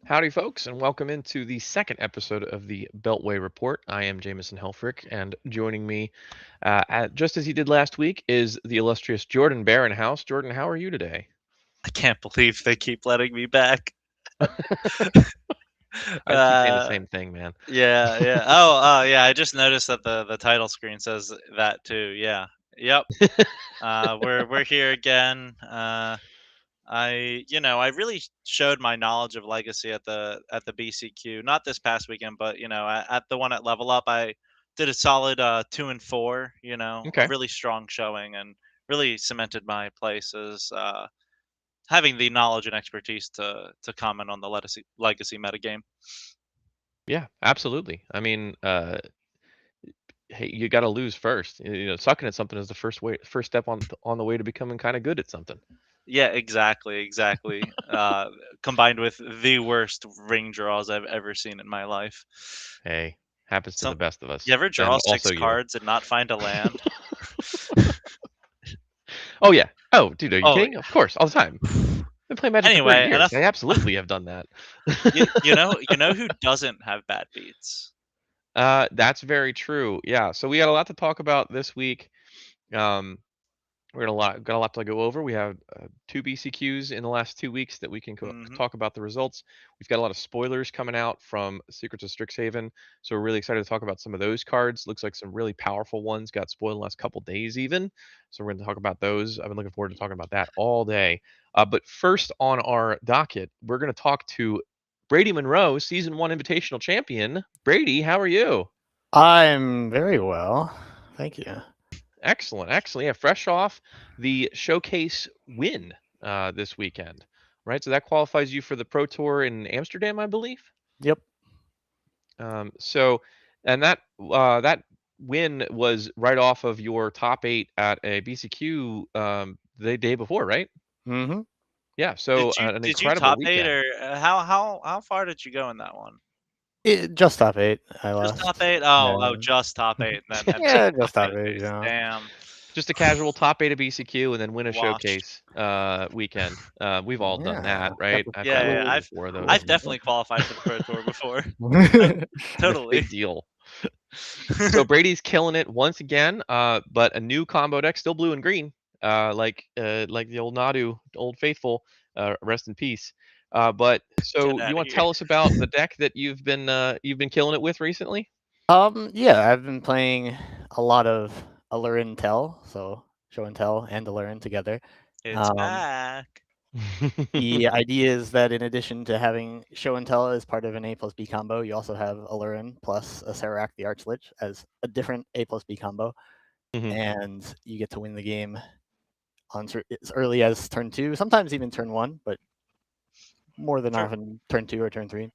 Howdy, folks, and welcome into the second episode of the Beltway Report. I am Jameson Helfrich, and joining me, just as he did last week, is the illustrious Jordan Barrenhouse. Jordan, how are you today? I can't believe they keep letting me back. I keep saying the Uh, same thing, man. yeah, yeah. Oh, yeah. I just noticed that the title screen says that too. Yeah. Yep. We're here again. I really showed my knowledge of Legacy at the BCQ. Not this past weekend, but at the one at Level Up, I did a solid 2 and 4. A Okay. really strong showing and really cemented my place as having the knowledge and expertise to comment on the legacy metagame. Yeah, absolutely. I mean, hey, you got to lose first. Sucking at something is the first step on the way to becoming kind of good at something. Yeah, exactly. Combined with the worst ring draws I've ever seen in my life. Hey, happens to the Some best of You us, ever draw and also six you. cards and not find a land? Oh yeah. Oh, dude, are you Oh, kidding? Of course, all the time. Been playing Magic for 30 anyway, years. enough. I absolutely have done that. You know who doesn't have bad beats? That's very true. Yeah. So we got a lot to talk about this week. Um, got a lot to go over. We have two BCQs in the last 2 weeks that we can Hmm. talk about the results. We've got a lot of spoilers coming out from Secrets of Strixhaven, so we're really excited to talk about some of those cards. Looks like some really powerful ones got spoiled in the last couple days, even. So we're going to talk about those. I've been looking forward to talking about that all day. But first on our docket, we're going to talk to Brady Monroe, Season 1 Invitational Champion. Brady, how are you? I'm very well. Thank you. Excellent, excellent. Yeah, fresh off the showcase win this weekend, right? So that qualifies you for the Pro Tour in Amsterdam, I believe. Yep. So, and that win was right off of your top eight at a BCQ the day before, right? Mm-hmm. Yeah. Did So you an did you incredible top eight, weekend. or how far did you go in that one? Just top eight. I Just top lost. eight? Yeah. Oh, just top eight, and then just Yeah, top just top eight. eight. Jeez, damn. just a casual top eight of BCQ and then win a Washed. showcase weekend. We've all done Yeah. that, Got right? the I've Yeah, had yeah. like cool. I've 4 of Cool. those. I've definitely qualified for the Pro Tour before. Totally. Big deal. So Brady's killing it once again, but a new combo deck, still blue and green, like the old Nadu, old faithful, rest in peace. But Get so you out of want to here. tell us about the deck that you've been killing it with recently? Yeah, I've been playing a lot of Allure and Tell, so show and tell and Allure together. It's Um, back. the idea is that in addition to having show and tell as part of an A plus B combo, you also have Allurin plus a Serac the Archlich as a different A plus B combo, Mhm. and you get to win the game on as early as turn two, sometimes even turn one, but more than For often turn two or turn three.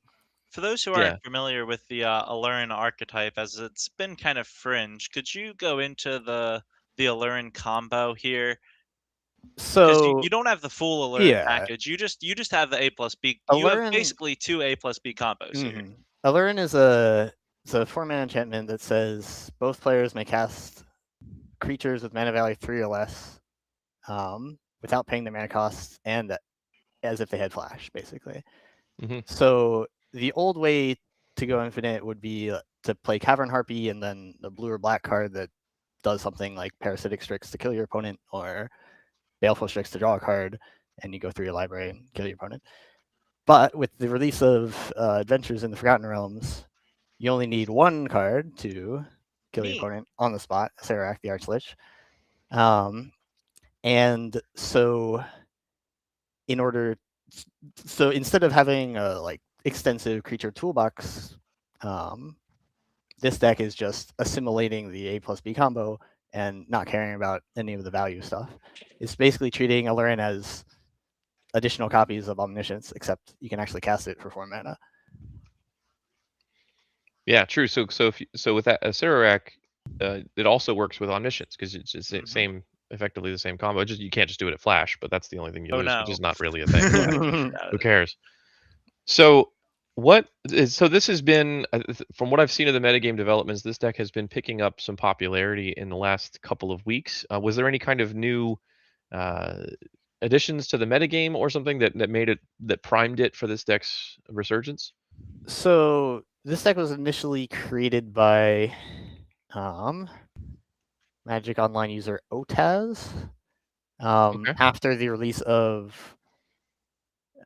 for those who Yeah. aren't familiar with the Allurin archetype, as it's been kind of fringe, could you go into the Allurin combo here? Because you, So you don't have the full Allurin yeah, package. You just have the A plus B. You have Allurin, basically two A plus B combos here. mm-hmm. Allurin is a 4 mana enchantment that says both players may cast creatures with mana value 3 or less without paying the mana cost and as if they had flash, basically. Mhm. So the old way to go infinite would be to play Cavern Harpy and then the blue or black card that does something like Parasitic Strix to kill your opponent or Baleful Strix to draw a card, and you go through your library and kill your opponent. But with the release of Adventures in the Forgotten Realms, you only need one card to kill your Neat. opponent on the spot, Serac the Archlich. Um, and so in order so instead of having a like extensive creature toolbox, um, this deck is just assimilating the A plus B combo and not caring about any of the value stuff. It's basically treating Alurin as additional copies of Omniscience, except you can actually cast it for 4 mana. Yeah, true. So with that Acererak, it also works with Omniscience because it's the Hmm. same, effectively the same combo. Just you can't just do it at Flash, but that's the only thing you Oh lose, which no. is not really a thing. But Got who it. cares? So so this has been from what I've seen of the metagame developments, this deck has been picking up some popularity in the last couple of weeks. Was there any kind of new uh, additions to the metagame or something that made it that primed it for this deck's resurgence? So this deck was initially created by Magic Online user Otaz Okay. after the release of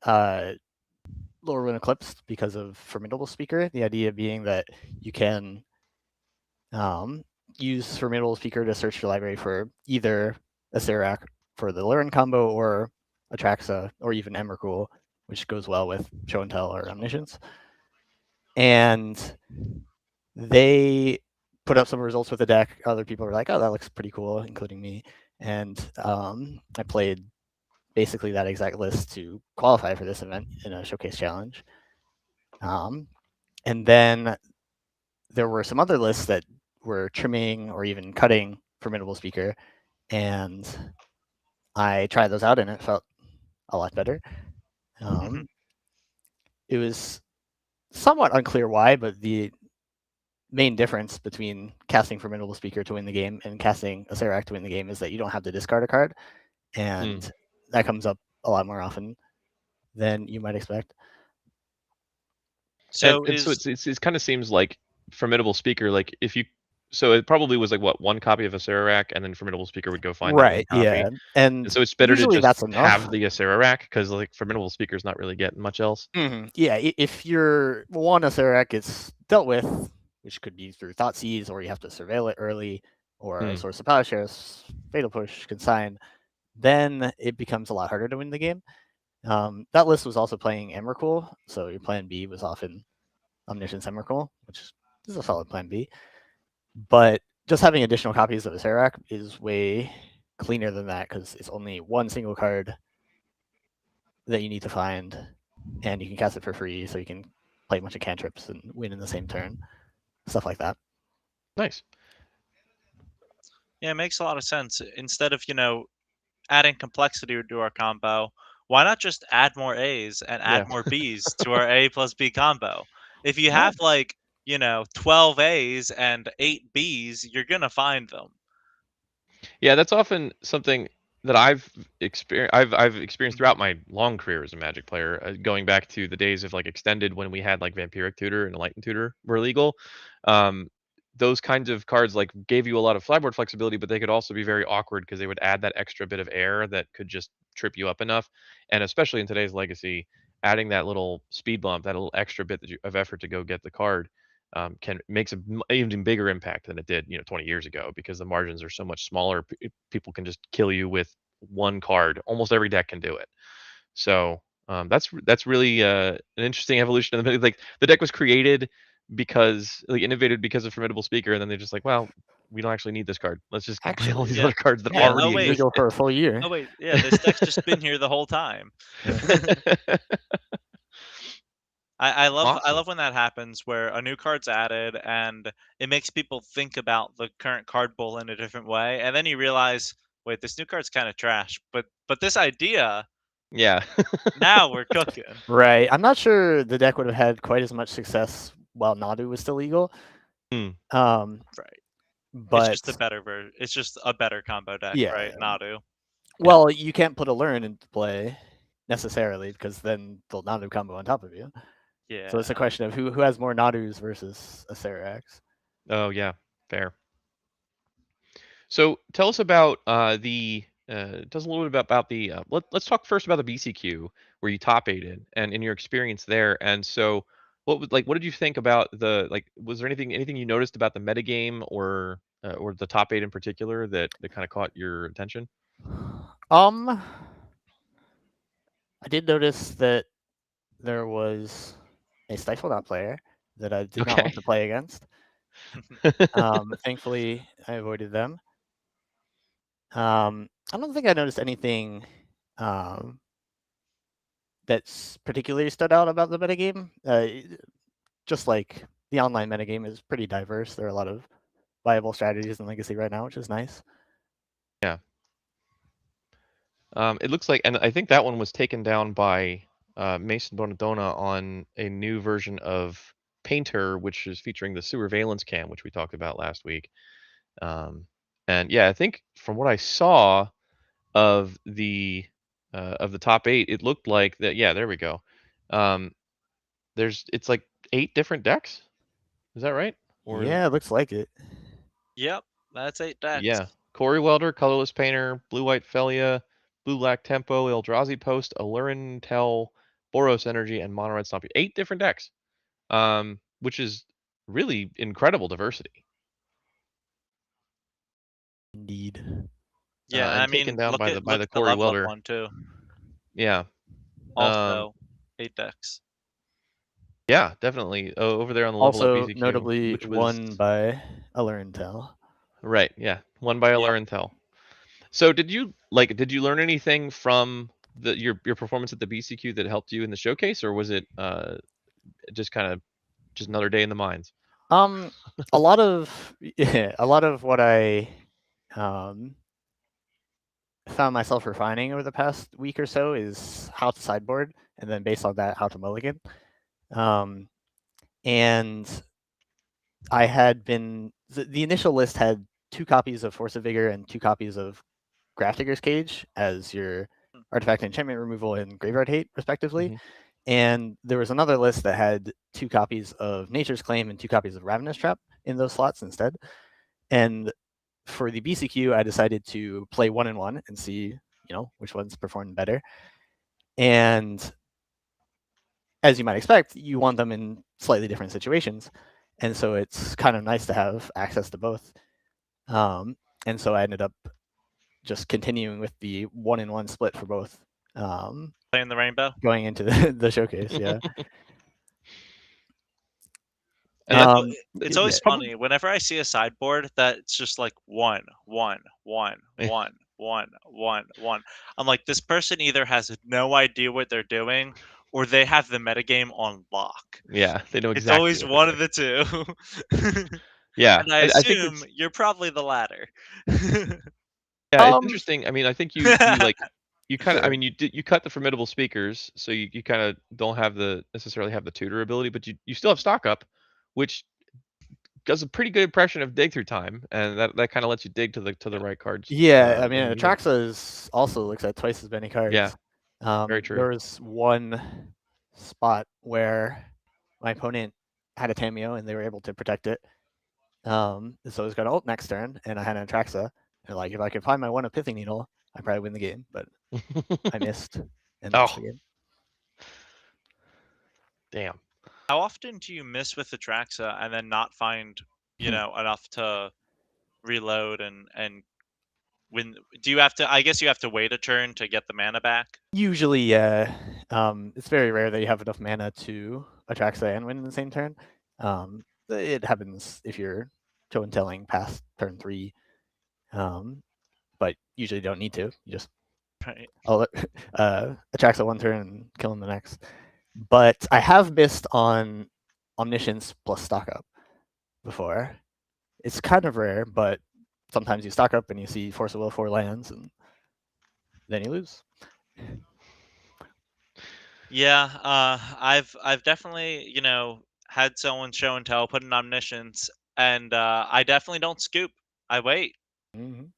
uh, Lorwyn Eclipse because of Formidable Speaker. The idea being that you can use Formidable Speaker to search your library for either a Serac for the Lurin combo or Atraxa or even Emrakul, which goes well with Show and Tell or Omniscience. And they put up some results with the deck. Other people were like, "Oh, that looks pretty cool," including me. And I played basically that exact list to qualify for this event in a showcase challenge. And then there were some other lists that were trimming or even cutting Formidable Speaker, and I tried those out, and it felt a lot better. It was somewhat unclear why, but the main difference between casting Formidable Speaker to win the game and casting a Serac to win the game is that you don't have to discard a card, and that comes up a lot more often than you might expect. And So so is it kind of seems like Formidable Speaker, like if you, so it probably was like what, one copy of a Serac, and then Formidable Speaker would go find that one Right, copy. yeah, and And so it's better to usually just that's enough. have the Serac because like Formidable Speaker's not really getting much else. Yeah, if you're one a Serac gets dealt with, which could be through Thoughtseize, or you have to surveil it early, or a Hmm. Source of Power Shares, Fatal Push, Consign, then it becomes a lot harder to win the game. That list was also playing Emrakul, so your plan B was often Omniscience Emrakul, which is a solid plan B. But just having additional copies of a Serac is way cleaner than that because it's only one single card that you need to find, and you can cast it for free, so you can play a bunch of cantrips and win in the same turn, stuff like that. Nice. Yeah, it makes a lot of sense. Instead of, adding complexity to our combo, why not just add more A's and add Yeah. more B's to our A plus B combo? If you Yeah. have like, 12 A's and 8 B's, you're gonna find them. Yeah, that's often something that I've experienced. I've experienced Mhm. throughout my long career as a Magic player, going back to the days of like extended when we had like Vampiric Tutor and Enlightened Tutor were legal. Um, those kinds of cards like gave you a lot of sideboard flexibility, but they could also be very awkward because they would add that extra bit of air that could just trip you up enough. And especially in today's Legacy, adding that little speed bump, that little extra bit of effort to go get the card, can makes a even bigger impact than it did 20 years ago because the margins are so much smaller. People can just kill you with one card. Almost every deck can do it. So that's really an interesting evolution of the like the deck was created because like innovated because of Formidable Speaker, and then they're just like, well, we don't actually need this card. Let's just play all these Actually, Yeah. other cards that yeah, Yeah. it's Oh already been wait. exist. legal for a full year. Oh wait. Yeah. This deck's just been here the whole time. Yeah. I Awesome. love when that happens where a new card's added and it makes people think about the current card pool in a different way, and then you realize, wait, this new card's kind of trash, but this idea, Yeah. now we're cooking. Right. I'm not sure the deck would have had quite as much success while Nadu was still legal. Hmm. Um, Right. It's but just a better It's just a better combo deck, yeah, right? Nadu. Yeah. well, you can't put a Learn into play necessarily because then they'll Nadu combo on top of you. So it's a Yeah. question of who has more Nadus versus a Serax. Oh yeah. Fair. So tell us about tell us a little bit about the let's talk first about the BCQ where you top aided and in your experience there. And so what did you think about the like was there anything you noticed about the metagame or the top eight in particular that kind of caught your attention? Um, I did notice that there was a Stifle Knot player that I did not Okay. want to play against. Thankfully, I avoided them. I don't think I noticed anything um, that's particularly stood out about the metagame. Just like the online metagame is pretty diverse. There are a lot of viable strategies in Legacy right now, which is nice. Yeah. It looks like, and I think that one was taken down by Mason Bonadonna on a new version of Painter, which is featuring the Sewer Valence Cam, which we talked about last week. Um, and yeah, I think from what I saw of the of the top 8, it looked like that. Yeah, there we go. Um, it's like 8 different decks. Is that right? Or is it? Yeah, it looks like it. Yep, that's 8 decks. Yeah. Corey Welder, Colorless Painter, Blue White Felia, Blue Black Tempo, Eldrazi Post, Allurin Tell, Boros Energy, and Mono Red Stompy. 8 different decks. Which is really incredible diversity. Yeah, Indeed. I And taken mean, down look by at the the Corey level up Welder. one too. Yeah. Um, Also, 8 decks. yeah, definitely. Over there on the level up Also, BCQ, notably which was won by Alurintel. right. Yeah, won by Yep. Allurin Tell. So did you learn anything from your performance at the BCQ that helped you in the showcase, or was it just kind of just another day in the mines? Um, a lot of yeah, a lot of what I um found myself refining over the past week or so is how to sideboard, and then based on that, how to mulligan. Um, and I had been the initial list had 2 copies of Force of Vigor and 2 copies of Grafdigger's Cage as your artifact enchantment removal and graveyard hate, respectively. Hmm. And there was another list that had 2 copies of Nature's Claim and 2 copies of Ravenous Trap in those slots instead. And for the BCQ, I decided to play 1 and 1 and see, which ones performed better. And as you might expect, you want them in slightly different situations. And so it's kind of nice to have access to both. And so I ended up just continuing with the 1 and 1 split for both. Playing the rainbow. Going into the showcase, yeah. And that's It's Yeah. always funny whenever I see a sideboard that's just like 1, 1, 1, Eh, 1, 1, 1, 1. I'm like, this person either has no idea what they're doing or they have the metagame on lock. yeah, they know It's exactly always what they're one of doing. the two. Yeah, And I I think assume it's you're probably the latter. yeah, it's Um, interesting. I mean, I think you like you kind of I sure. mean you cut the formidable speakers, so you kind of don't have the necessarily have the tutor ability, but you still have stock up, which does a pretty good impression of dig through time, and that kind of lets you dig to the Yeah. right cards Yeah, I when mean, you need them. Atraxa is also looks at twice as many Yeah, cards. very true. There was one spot where my opponent had a Tameo and they were able to protect it. So I was going to ult next turn, and I had an Atraxa. And like, if I could find my one Epiphany Needle, I'd probably win the game. But I missed and lost the Oh, game. damn. How often do you miss with the Traxa and then not find, enough to reload and when do you have to I guess you have to wait a turn to get the mana back? Usually, yeah. It's very rare that you have enough mana to Atraxa and win in the same turn. It happens if you're show and telling past turn 3, but usually don't need to. You just Right. Atraxa one turn and kill him the next. But I have missed on Omniscience plus stock up before. It's kind of rare, but sometimes you stock up and you see Force of Will 4 lands, and then you lose. Yeah, I've definitely, had someone show and tell, put an omniscience, and I definitely don't scoop. I wait. Mhm.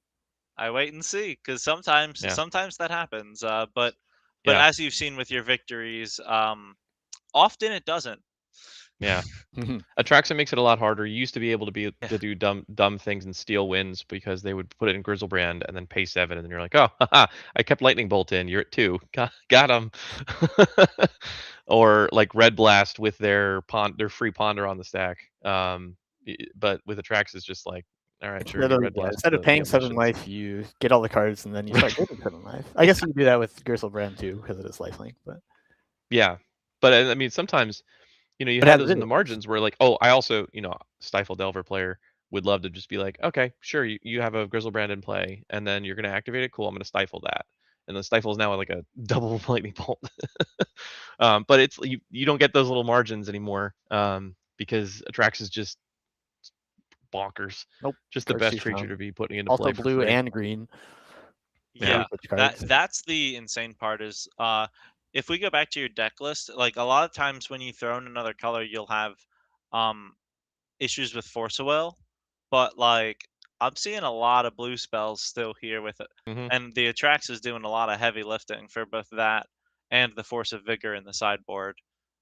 I wait and see because Yeah, sometimes that happens. But yeah, as you've seen with your victories, often it doesn't. yeah. Mhm. Atraxa makes it a lot harder. You used to be able to Yeah. do dumb things and steal wins because they would put it in Grizzlebrand and then pay 7, and then you're like, oh, haha, I kept Lightning Bolt in. You're at 2. Got him. Or like Red Blast with their free Ponder on the stack. But with Atraxa, it's just like, all right, sure, you Red Blast Instead of the paying 7 Omniscience. life, you get all the cards and then you start getting 7 life. I guess you can do that with Brand too because it is lifelink, but Yeah, but I mean sometimes you it have has those in the videos. margins where like, oh, I also, Stifle Delver player would love to just be like, okay, sure, you have a Grizzlebrand in play, and then you're gonna activate it. Cool, I'm gonna stifle that, and the stifle is now like a double lightning bolt. But it's you don't get those little margins anymore, because Atrax is just bonkers, Nope, just the card's best too creature strong. to be putting into Also play for blue free. and green, Yeah, Yeah, 3 pitch that cards. that's the insane part is if we go back to your deck list, like a lot of times when you throw in another color, you'll have um issues with Force of Will, but like I'm seeing a lot of blue spells still here with it, Hmm. and the Atrax is doing a lot of heavy lifting for both that and the Force of Vigor in the sideboard.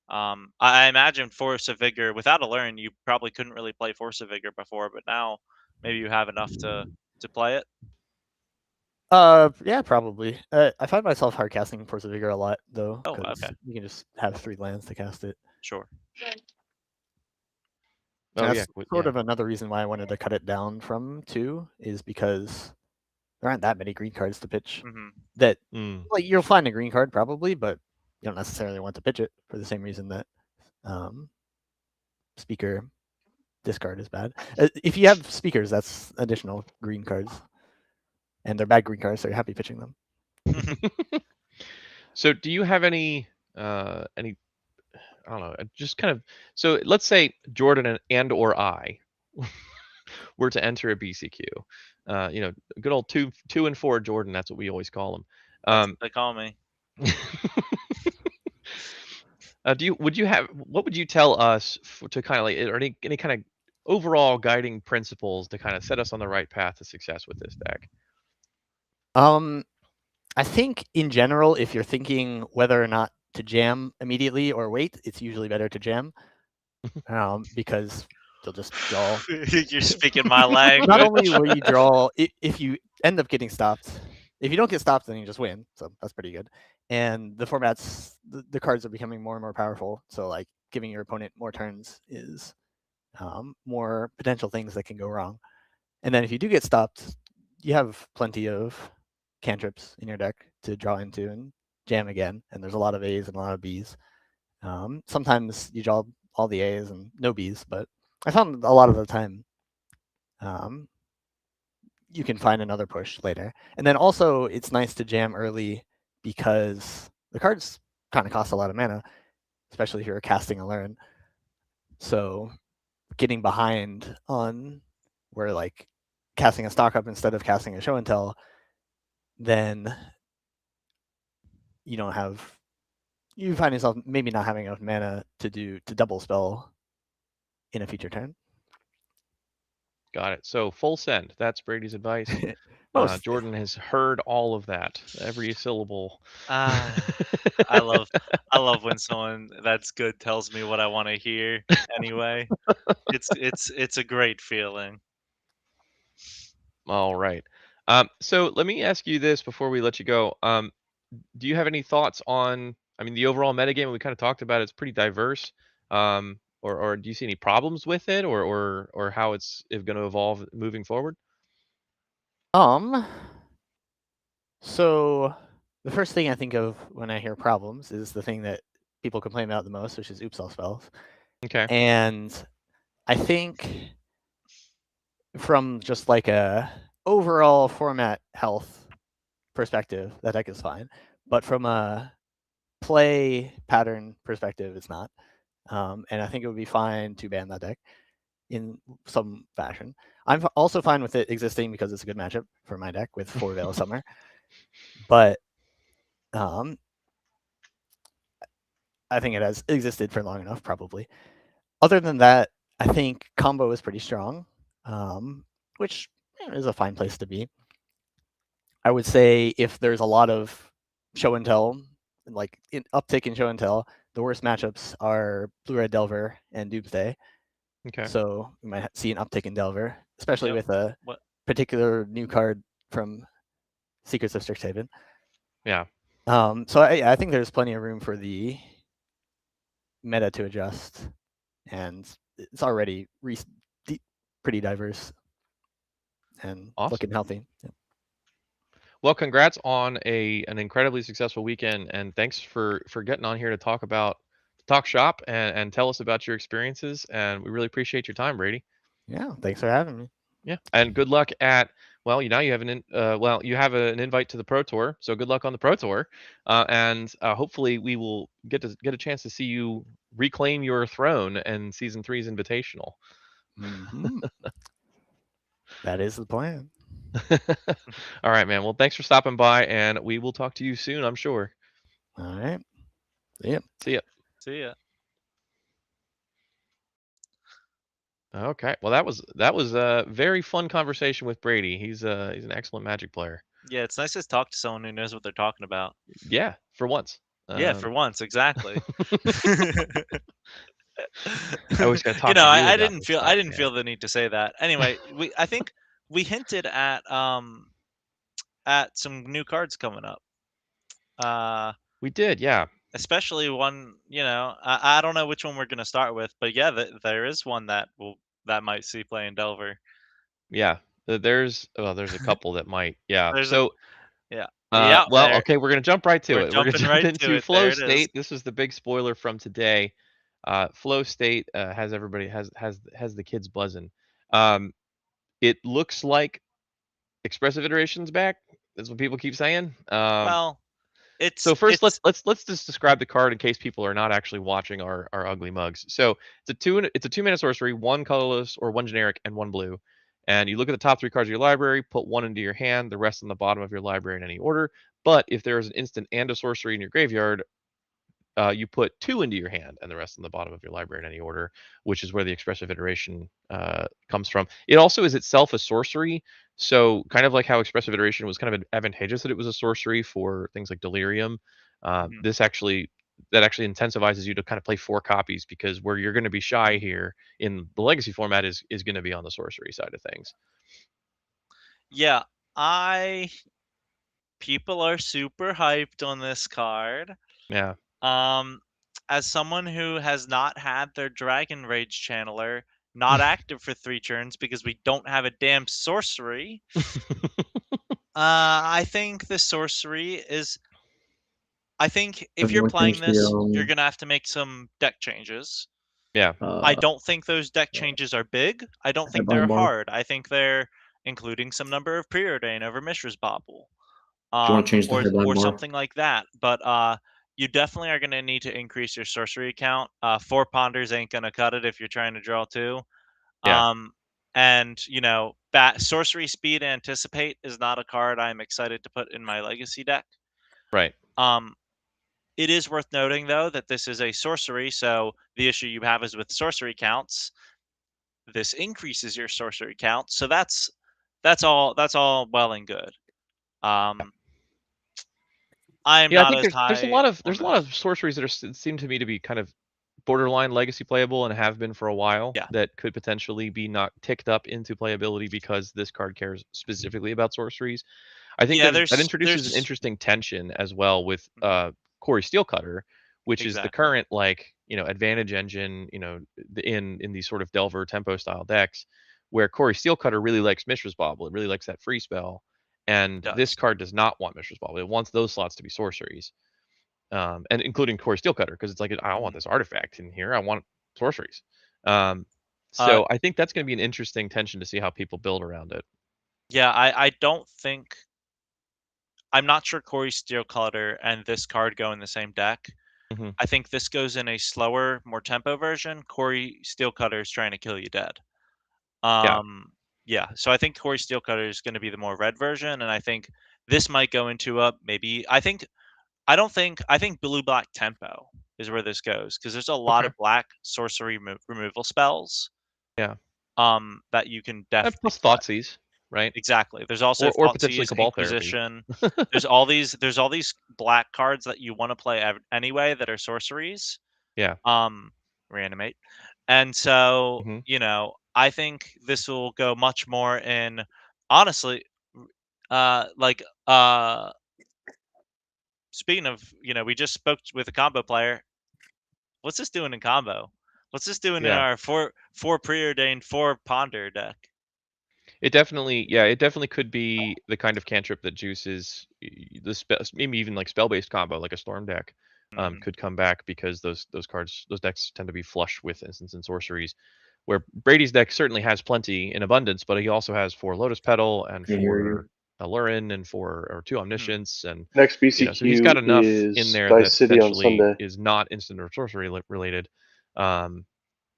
I imagine Force of Vigor without a learn, you probably couldn't really play Force of Vigor before, but now maybe you have enough to play it. Yeah, probably. I find myself hard casting Force of Vigor a lot though, Oh, because okay, you can just have 3 lands to cast it. sure. Oh And yeah, that's sort yeah. of another reason why I wanted to cut it down from 2, is because there aren't that many green cards to pitch. Hmm. That Mm. like you'll find a green card probably, but you don't necessarily want to pitch it for the same reason that um, speaker discard is bad. If you have speakers, that's additional green cards, and they're bad green cards, so you're happy pitching them. So do you have any I don't know, just kind of so let's say Jordan and or I were to enter a BCQ. Good old 2 and 4 Jordan, that's what we always call him. That's what Um they call me. would you have what would you tell us to kind of like or any kind of overall guiding principles to kind of set us on the right path to success with this deck? Um, I think in general, if you're thinking whether or not to jam immediately or wait, it's usually better to jam, because you'll just draw. You're speaking my Not language. only will you draw, if you end up getting stopped, if you don't get stopped, then you just win. So that's pretty good. And the formats, the cards are becoming more and more powerful. So like giving your opponent more turns is more potential things that can go wrong. And then if you do get stopped, you have plenty of cantrips in your deck to draw into and jam again. And there's a lot of A's and a lot of B's. Sometimes you draw all the A's and no B's, but I found a lot of the time um, you can find another push later. And then also it's nice to jam early because the cards kind of cost a lot of mana, especially if you're casting a learn. So getting behind on where like casting a stock up instead of casting a show and tell, then you don't have you find yourself maybe not having enough mana to double spell in a future turn. Got it. So full send. That's Brady's advice. Mostly. Jordan has heard all of that, every syllable. Ah, I love I love when someone that's good tells me what I want to hear anyway. It's a great feeling. All right. So let me ask you this before we let you go. Do you have any thoughts on, I mean, the overall metagame we kind of talked about, it's pretty diverse. Or do you see any problems with it or how it's going to evolve moving forward? Um so the first thing I think of when I hear problems is the thing that people complain about the most, which is oops all spells. Okay. And I think from just like a overall format health perspective, that deck is fine. But from a play pattern perspective, it's not. And I think it would be fine to ban that deck in some fashion. I'm also fine with it existing because it's a good matchup for my deck with 4 Veil of Summer. But um, I think it has existed for long enough, probably. Other than that, I think combo is pretty strong, which is a fine place to be. I would say if there's a lot of show and tell, like uptick in show and tell, the worst matchups are Blue Red Delver and Doomsday. Okay. So we might see an uptick in Delver, especially Yep. with a What particular new card from Secrets of Strixhaven. Yeah. So I think there's plenty of room for the meta to adjust, and it's already pretty diverse and Awesome. looking healthy. Yeah. Well, congrats on an incredibly successful weekend, and thanks for getting on here to talk shop and tell us about your experiences. And we really appreciate your time, Brady. Yeah, thanks for having me. Yeah, and good luck at well. You now you have you have an invite to the Pro Tour, so good luck on the Pro Tour, and hopefully we will get a chance to see you reclaim your throne in Season Three's Invitational. Mm-hmm. That is the plan. All right, man. Well, thanks for stopping by, and we will talk to you soon, I'm sure. All right. See ya. See ya. see ya. Okay. Well, that was a very fun conversation with Brady. He's an excellent Magic player. Yeah, it's nice to talk to someone who knows what they're talking about. Yeah, for once. Yeah, for once, exactly. I always gotta You talk know, to you I about didn't this feel I stuff, didn't man. feel the need to say that. Anyway, I think we hinted at some new cards coming up. Uh We did, yeah. Especially one, I don't know which one we're gonna start with, but yeah, there is one that might see play in Delver. Yeah. There's a couple that might. Yeah. There's a So, Yeah. Yeah, well, okay, we're gonna jump right to we're it. We're gonna jumping jump right to into it. Flow There it is. State. This is the big spoiler from today. Flow State has everybody has the kids buzzing. Um, it looks like expressive iteration's back. That's what people keep saying. Well, it's So first, let's it's let's let's just describe the card in case people are not actually watching our ugly mugs. So it's a 2 mana sorcery, one colorless or one generic and one blue. And you look at the top three cards of your library, put one into your hand, the rest on the bottom of your library in any order. But if there is an instant and a sorcery in your graveyard, you put two into your hand and the rest on the bottom of your library in any order, which is where the expressive iteration comes from. It also is itself a sorcery, so kind of like how expressive iteration was kind of advantageous that it was a sorcery for things like delirium. Mhm. This actually that actually incentivizes you to kind of play four copies because where you're going to be shy here in the legacy format is going to be on the sorcery side of things. Yeah, I people are super hyped on this card. Yeah. Um, as someone who has not had their Dragon Rage channeler not active for 3 turns because we don't have a damn sorcery, I think the sorcery is I think if you're Everyone playing changed the this, you're gonna have to make some deck changes. Yeah. I uh, don't think those deck changes are big. I don't think they're headline bar. Do hard. I think they're including some number of preordain over Mishra's Bauble, you want to change the headline or bar? something like that. But you definitely are going to need to increase your sorcery count. 4 ponders ain't going to cut it if you're trying to draw 2. Yeah. Um, and bat sorcery speed anticipate is not a card I'm excited to put in my legacy deck. Right. Um, it is worth noting though that this is a sorcery, so the issue you have is with sorcery counts. This increases your sorcery count, so that's all well and good. Um, I am Yeah, I not think as there's a high lot of on there's a lot this. of sorceries that seem to me to be kind of borderline legacy playable and have been for a while Yeah, that could potentially be not ticked up into playability because this card cares specifically about sorceries. I think yeah. that There's introduces an there's interesting tension as well with mhm, Corey Steelcutter, which is the exactly. current like advantage engine in these sort of Delver tempo style decks, where Corey Steelcutter really likes Mishra's Bauble, it really likes that free spell, It and this does. card does not want Mishra's Bauble. It wants those slots to be sorceries, and including Core Steelcutter because it's like I don't want Mhm. this artifact in here. I want sorceries. Um, Uh, so I think that's going to be an interesting tension to see how people build around it. yeah. I don't think I'm not sure Corey Steelcutter and this card go in the same deck. Hmm. I think this goes in a slower, more tempo version. Corey Steelcutter is trying to kill you dead. Yeah, Um, yeah, so I think Corey Steelcutter is going to be the more red version, and I think this might go into a maybe. I think blue black tempo is where this goes because there's a lot okay, of black sorcery removal spells yeah, that you can and definitely plus play. Thoughtseize, right? Exactly. There's also Or potentially Thoughtseize, Cabal Therapy. Inquisition. There's all these black cards that you want to play anyway that are sorceries. Yeah. Um, Reanimate, and so Hmm. I think this will go much more in honestly, like speaking of we just spoke with a combo player. What's this doing in combo? What's this doing in Yeah. our four preordained 4 ponder deck? It definitely could be the kind of cantrip that juices the spell, maybe even like spell based combo, like a storm deck, Hmm. could come back because those decks tend to be flush with instants and sorceries. Where Brady's deck certainly has plenty in abundance, but he also has four Lotus Petal and I hear four you. Allurin and four or two Hmm. Omniscience, and Next so he's got BCQ enough in is there Dice that City on potentially Sunday. is not instant or sorcery related. Um,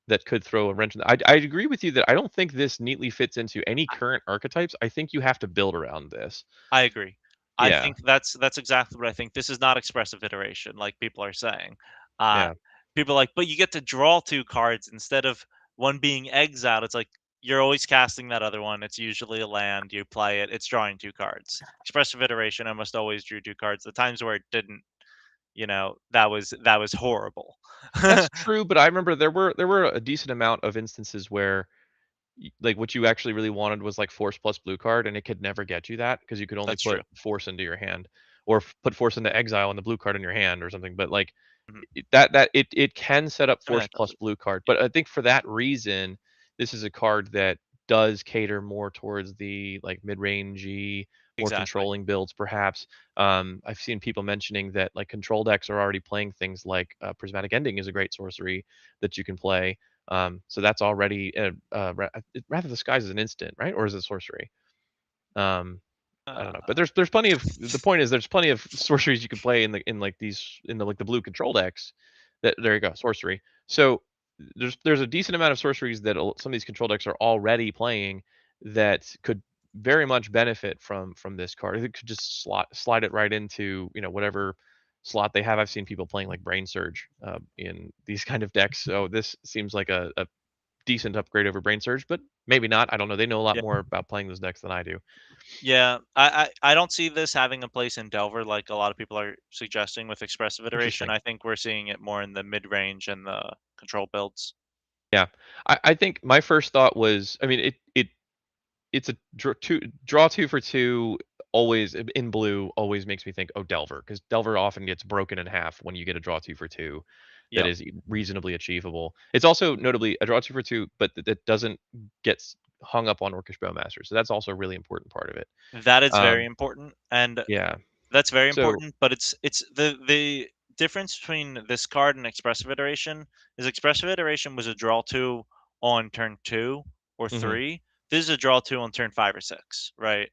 that could throw a wrench in. I agree with you that I don't think this neatly fits into any current archetypes. I think you have to build around this. I agree. I Yeah, think that's exactly what I think. This is not expressive iteration, like people are saying. Uh, yeah, People are like, but you get to draw 2 cards instead of one being exiled, it's like you're always casting that other one. It's usually a land. You play it. It's drawing 2 cards. Expressive Iteration almost always drew 2 cards. The times where it didn't, that was horrible. That's true, but I remember there were a decent amount of instances where like what you actually really wanted was like force plus blue card, and it could never get you that because you could only That's true. put force into your hand, or put force into exile and the blue card in your hand or something. But like Mhm. it can set up I mean, force that does plus it. blue card. Yeah, But I think for that reason, this is a card that does cater more towards the like mid-rangey, more exactly. controlling builds, perhaps. I've seen people mentioning that like control decks are already playing things like prismatic ending is a great sorcery that you can play. So that's already rather disguised as an instant, right? Or is it sorcery? Um, I don't know, but Uh, there's plenty of the point is there's plenty of sorceries you can play in like these in the like the blue control decks. That there you go, sorcery. So there's a decent amount of sorceries that some of these control decks are already playing that could very much benefit from this card. It could just slide it right into whatever slot they have. I've seen people playing like Brain Surge in these kind of decks. So this seems like a decent upgrade over Brain Surge, but maybe not. I don't know. They know a lot yeah, more about playing those decks than I do. yeah. I don't see this having a place in Delver like a lot of people are suggesting with Expressive Iteration. Interesting. I think we're seeing it more in the mid range and the control builds. Yeah. I think my first thought was, I mean, it's a draw two for two always in blue always makes me think, oh, Delver, because Delver often gets broken in half when you get a draw two for two that Yep, is reasonably achievable. It's also notably a draw two for two, but that doesn't get hung up on Orcish Bowmaster. So that's also a really important part of it. that is very Um, important, and yeah. that's very So important. But it's the difference between this card and Expressive Iteration is Expressive Iteration was a draw 2 on turn 2 or mhm. 3. This is a draw 2 on turn 5 or 6, right?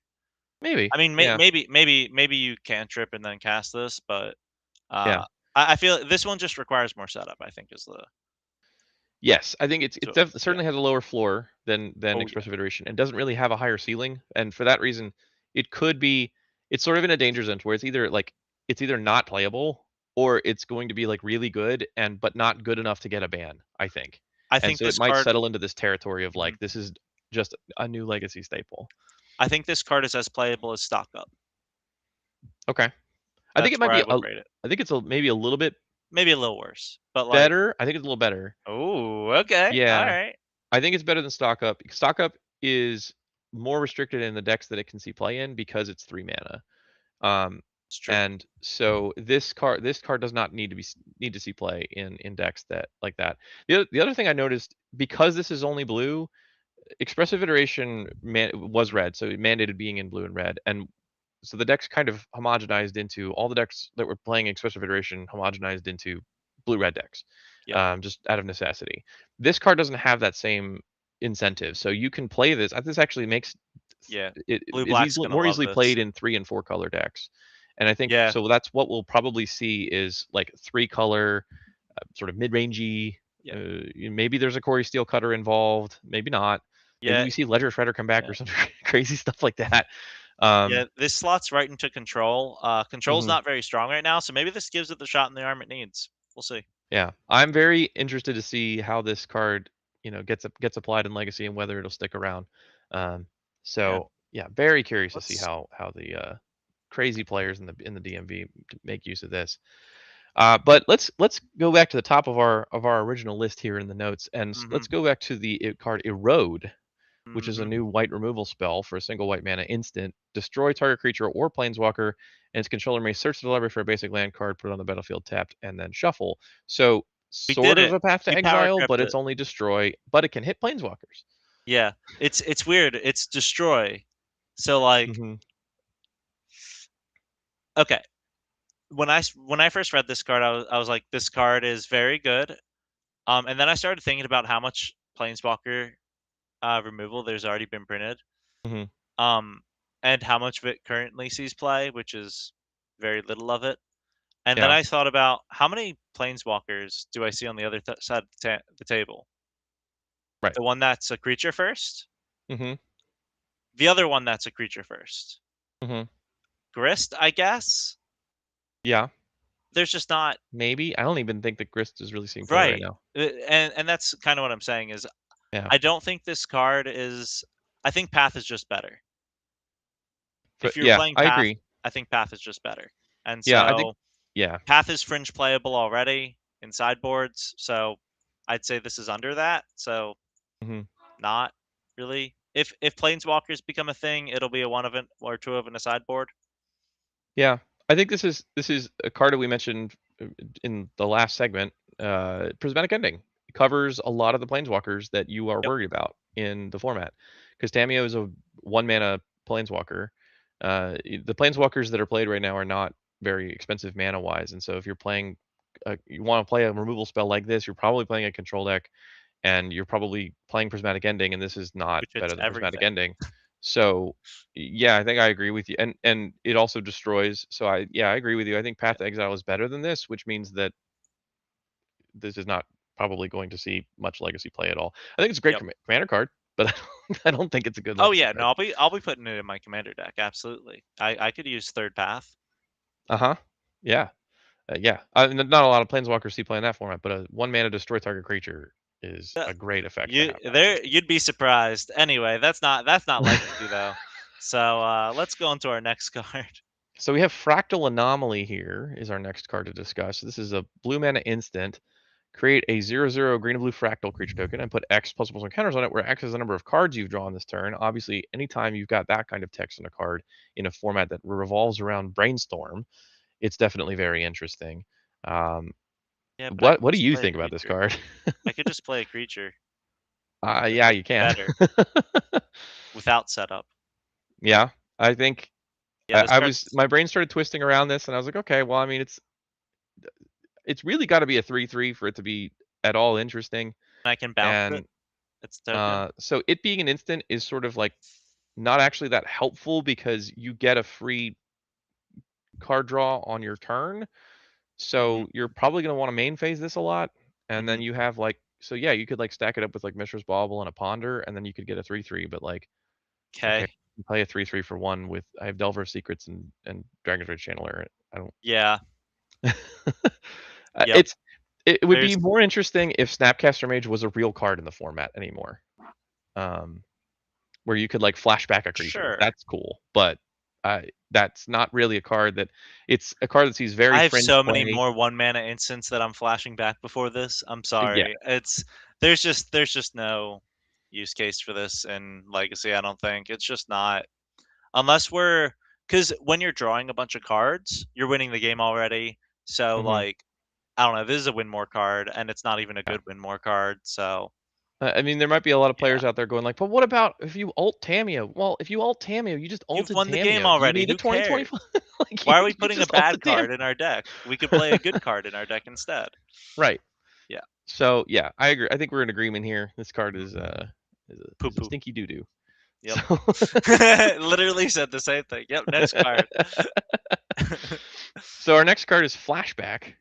Maybe. I mean, Yeah. maybe you can trip and then cast this, but Yeah. uh, I feel this one just requires more setup. I think is the Yes, I think so yeah. certainly has a lower floor than Oh yeah, expressive iteration and doesn't really have a higher ceiling. And for that reason, it could be it's sort of in a danger zone where it's either not playable or it's going to be like really good and but not good enough to get a ban, I think. I And think so it this might card. settle into this territory of Mhm. like this is just a new legacy staple. I think this card is as playable as Stock Up. Okay. I think That's it might where I be would rate it. I think it's maybe a little bit Maybe a little worse, but like, better. I think it's a little better. oh, okay, all Yeah. right, I think it's better than stock up. Stock up is more restricted in the decks that it can see play in because it's 3 mana. Um, it's true. and so this card does not need to see play in decks that like that. The other thing I noticed, because this is only blue, expressive iteration was Mhm. red, so it mandated being in blue and red, and so the decks kind of homogenized into all the decks that were playing expressive iteration homogenized into blue red decks, Yep. just out of necessity. This card doesn't have that same incentive, so you can play this. This actually makes Yeah. it Blue is black's easily gonna more love easily this. played in 3 and 4 color decks, and I think Yeah. so. That's what we'll probably see is like 3 color, sort of mid-rangey. Yeah. Maybe there's a Corey Steel Cutter involved, maybe not. Maybe Yeah. we see Ledger Shredder come back Yeah. or some crazy stuff like that. Yeah. Um, This slots right into control. Control's mhm. not very strong right now, so maybe this gives it the shot in the arm it needs. We'll see. Yeah, I'm very interested to see how this card, gets applied in Legacy and whether it'll stick around. Um, Yeah. so yeah, very curious to see Let's. how the crazy players in the DMV make use of this. But let's go back to the top of our original list here in the notes, and Mm-hmm. let's go back to the card Erode, which is a Mm-hmm. new white removal spell for a single white mana instant. Destroy target creature or planeswalker, and its controller may search the library for a basic land card, put it on the battlefield tapped, and then shuffle. So We did sort of it. a path to We power exile, crept but it. it's only destroy, but it can hit planeswalkers. Yeah. It's weird. It's destroy. So like, Hmm. okay. When I first read this card, I was like, this card is very good. And then I started thinking about how much Planeswalker removal there's already been printed, Hmm. um, and how much of it currently sees play, which is very little of it. And then Yeah, I thought about how many Planeswalkers do I see on the other side of the table? right. The one that's a creature first, Hmm. the other one that's a creature first. Hmm. Grist, I guess. Yeah, There's just not maybe. I don't even think that Grist is really seeing play right right, now. and that's kind of what I'm saying is Yeah. I don't think this card is. I think Path is just better. If you're Yeah, playing I Path, agree. I think Path is just better. And Yeah, I think. so Yeah. Path is fringe playable already in sideboards, so I'd say this is under that. So Hmm. not really. If Planeswalkers become a thing, it'll be a 1 of it or 2 of in a sideboard. Yeah, I think this is a card that we mentioned in the last segment. Prismatic Ending covers a lot of the planeswalkers that you are Yep. worried about in the format, because Tameo is a 1 mana planeswalker. The planeswalkers that are played right now are not very expensive mana wise, and so if you're playing, you want to play a removal spell like this, you're probably playing a control deck, and you're probably playing Prismatic Ending, and this is not Which hits better than Prismatic everything. Ending. So yeah, I think I agree with you, and it also destroys. So I agree with you. I think Path to Exile is better than this, which means that this is not probably going to see much legacy play at all. I think it's a great Yep. commander card, but I don't think it's a good Oh legacy yeah, card. no, I'll be putting it in my commander deck. Absolutely. I could use third Path. Uh-huh. Yeah. Yeah. Not a lot of planeswalkers see play in that format, but a 1 mana destroy target creature is a great effect to have. You'd be surprised. Anyway, that's not legacy though. So let's go on to our next card. So we have Fractal Anomaly here is our next card to discuss. This is a blue mana instant. Create a 0/0 green and blue fractal creature token and put X plus plus counters on it, where X is the number of cards you've drawn this turn. Obviously, anytime you've got that kind of text on a card in a format that revolves around Brainstorm, it's definitely very interesting. Um, Yeah, but I what could what do just you play a think about this creature. card? I could just play a creature Yeah, that's you can. better without setup. Yeah, I think Yeah, this I was card's my brain started twisting around this, and I was like, okay, well, I mean, it's really got to be a 3/3 for it to be at all interesting. I can bounce it. And It's token. so it being an instant is sort of like not actually that helpful, because you get a free card draw on your turn. Hmm. So you're probably going to want to main phase this a lot. And Hmm. then you have like, so yeah, you could like stack it up with like Mishra's Bauble and a Ponder, and then you could get a 3/3. But like, okay, Okay. play a 3/3 for one with, I have Delver of Secrets and Dragon's Rage Channeler. I don't. Yeah. Yep. It's it would be There's more interesting if Snapcaster Mage was a real card in the format anymore. Um, where you could like flashback a creature. sure. That's cool, but that's not really a card that. It's a card that sees very I have fringe so many play. more 1 mana instants that I'm flashing back before this. I'm Yeah. sorry. There's just no use case for this in Legacy, I don't think. It's just not. Unless we're because when you're drawing a bunch of cards, you're winning the game already. So Hmm. like I don't know, this is a win more card and it's not even a Yeah. good win more card. So I mean, there might be a lot of yeah. players out there going like, "But what about if you ult Tameo?" Well, if you ult Tameo, you just You've ulted won the game Tameo. Do you already. need a Who cares? 2025? Like Why are we you putting a just bad ulted Tameo. card in our deck? We could play a good card in our deck instead. Right. Yeah. So yeah, I agree. I think we're in agreement here. This card Mhm. Poo is a poo. stinky doo doo. Yep. So Literally said the same thing. Yep. Next card. so our next card is Flashback.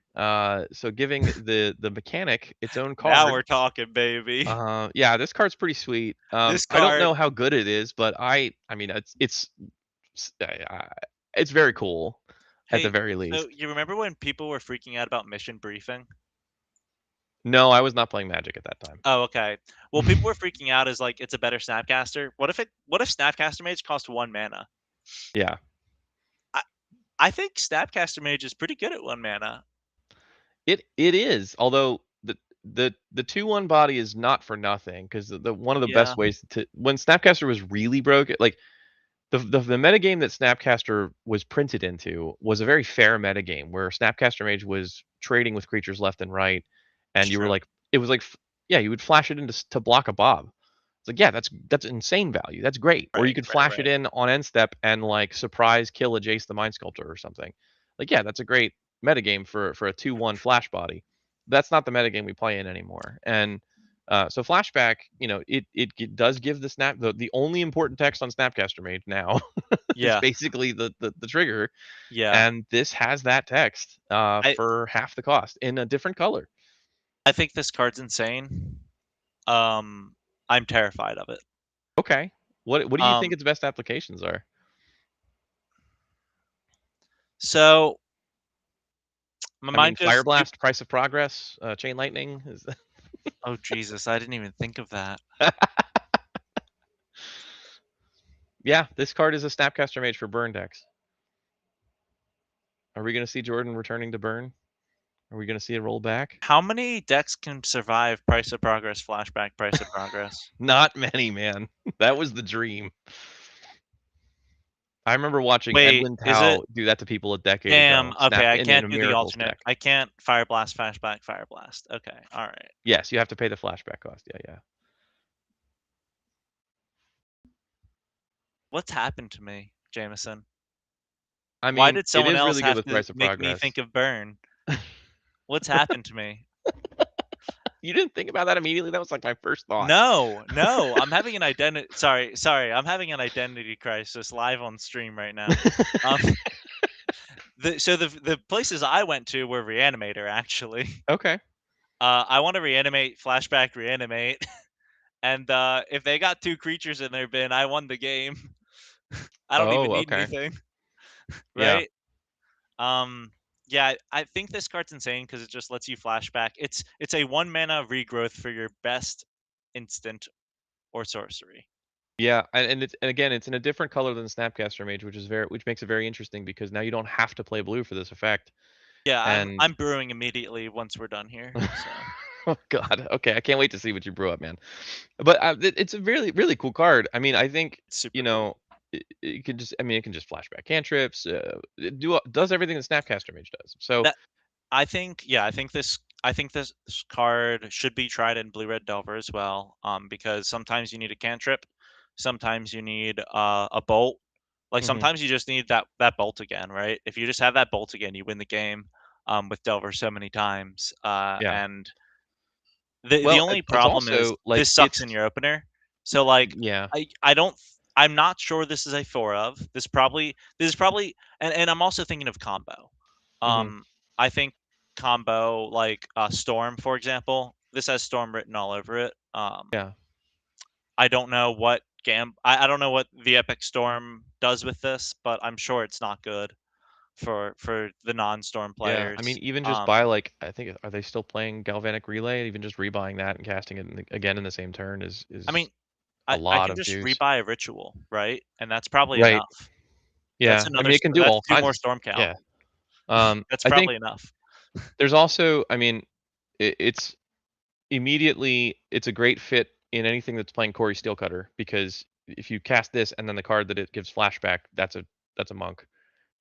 So giving the mechanic its own Now card. we're talking, baby. Yeah, this card's pretty sweet. This I don't card. know how good it is, but I mean, it's very cool at the Hey, very so least. you remember when people were freaking out about mission briefing? No, I was not playing Magic at that time. Oh, okay. Well, people were freaking out as like it's a better Snapcaster. What if Snapcaster Mage cost 1 mana? Yeah, I I think Snapcaster Mage is pretty good at 1 mana. it is. Although the 2/1 body is not for nothing, because the one of the Yeah. best ways to, when Snapcaster was really broke, like the metagame that Snapcaster was printed into was a very fair metagame where Snapcaster Mage was trading with creatures left and right, It's and you were true. like, it was like, yeah, you would flash it to block a Bob. It's like, yeah, that's insane value. That's great. Or you Right, could right, flash it right. in on end step and like surprise kill a Jace the Mind Sculptor or something. Like, yeah, that's a great metagame for a 2/1 flash body. That's not the metagame we play in anymore. And so flashback, it does give the only important text on Snapcaster Mage now is Yeah. basically the trigger, Yeah. and this has that text I for half the cost in a different color. I think this card's insane. I'm terrified of it. Okay, what do you think Um, its best applications are? so my I mean, mind Fire goes. Blast, Price of Progress, Chain Lightning is. Oh Jesus, I didn't even think of that. Yeah, this card is a Snapcaster Mage for burn decks. Are we gonna see Jordan returning to burn? Are we gonna see a roll back? How many decks can survive Price of Progress, Flashback, Price of Progress? Not many, man. That was the dream. I remember watching Wait, Edwin is it? Tao do that to people a decade Damn. ago. Okay, Snap I in can't a do the Miracles alternate. deck. I can't Fire Blast, Flashback, Fire Blast. Okay, all right. Yes, you have to pay the flashback cost. Yeah. What's happened to me, Jameson? I Why mean, did it someone is else really good have with to Price of make me Progress. think of burn? What's happened to me? You didn't think about that immediately? That was like my first thought. No, I'm having an identity. Sorry. I'm having an identity crisis live on stream right now. Um, the places I went to were Reanimator actually. Okay. I want to reanimate, flashback, reanimate, and if they got 2 creatures in their bin, I won the game. I don't even Oh, need okay. anything, Yeah. right? Yeah, I think this card's insane because it just lets you flashback. It's a 1 mana regrowth for your best instant or sorcery. Yeah, and again, it's in a different color than Snapcaster Mage, which makes it very interesting because now you don't have to play blue for this effect. Yeah, And I'm brewing immediately once we're done here. So oh god, okay, I can't wait to see what you brew up, man. But it's a really really cool card. I mean, I think it's super you cool. know it can just it can just flashback cantrips. It does everything that Snapcaster Mage does. So That I think I think this card should be tried in Blue Red Delver as well. Because sometimes you need a cantrip, sometimes you need a bolt. Like mhm, sometimes you just need that bolt again, right? If you just have that bolt again, you win the game. With Delver so many times. yeah. And the Well, only it's problem is also like this sucks in your opener. So like yeah. I don't I'm not sure this is a 4 of. This is probably and I'm also thinking of combo. Mhm, I think combo like Storm, for example. This has Storm written all over it. yeah. I don't know what I don't know what the Epic Storm does with this, but I'm sure it's not good for the non-Storm Yeah, I mean, players. even just buy like I think are they still playing Galvanic Relay? Even just rebuying that and casting it again in the same turn I mean, is a I lot can of just juice. rebuy a ritual, right? And that's probably Right. enough. Yeah. I mean, it can do That's all 2 kinds more of storm count. yeah. That's I think probably enough. there's also, I mean, it's immediately it's a great fit in anything that's playing Corey Steelcutter because if you cast this and then the card that it gives flashback, that's a monk.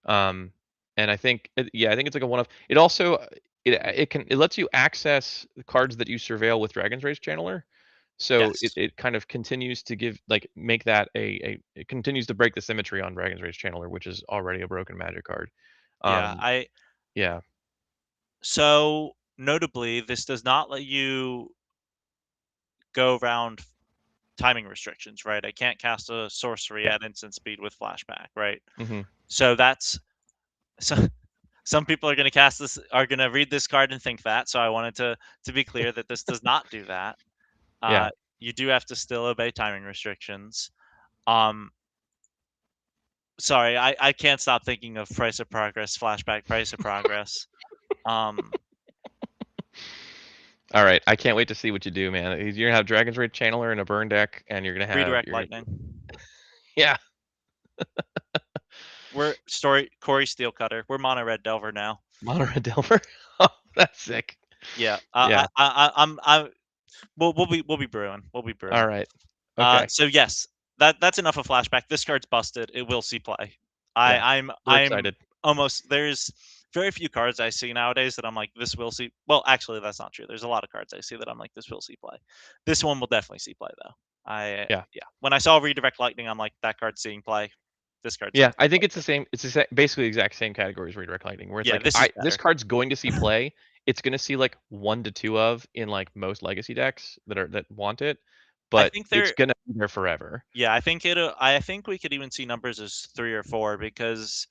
Um, and I think yeah, I think it's like a one of. It also it lets you access the cards that you surveil with Dragon's Rage Channeler. So Yes. it kind of continues to make that a it continues to break the symmetry on Dragon's Rage Channeler, which is already a broken magic card. Yeah, Um, yeah. so notably, this does not let you go around timing restrictions, right? I can't cast a sorcery Yeah. at instant speed with flashback, right? Hmm. So that's so some people are gonna read this card and think that. So I wanted to be clear that this does not do that. Yeah. You do have to still obey timing restrictions. Um, Sorry, I can't stop thinking of Price of Progress, Flashback, Price of Progress. Um, All right. I can't wait to see what you do, man. You're gonna have Dragon's Rage Channeler in a burn deck, and Redirect you're Lightning. yeah. We're Corey Steelcutter. We're Mono Red Delver now. Mono Red Delver. Oh, that's sick. Yeah. Yeah. We'll be brewing. We'll be All brewing. right. Okay. So yes, that's enough of flashback. This card's busted. It will see play. Yeah. We're I'm excited. almost there's very few cards I see nowadays that I'm like this will see. Well, actually, that's not true. There's a lot of cards I see that I'm like this will see play. This one will definitely see play though. Yeah. Yeah. When I saw Redirect Lightning, I'm like that card's seeing play. This card's Yeah, seeing I think play. it's the same. It's basically the exact same category as Redirect Lightning, where it's Yeah, like this is this better. card's going to see play. It's going to see like 1 to 2 of in like most Legacy decks that want it, I but think it's they're going to be there forever. Yeah, I think we could even see numbers as 3 or 4 because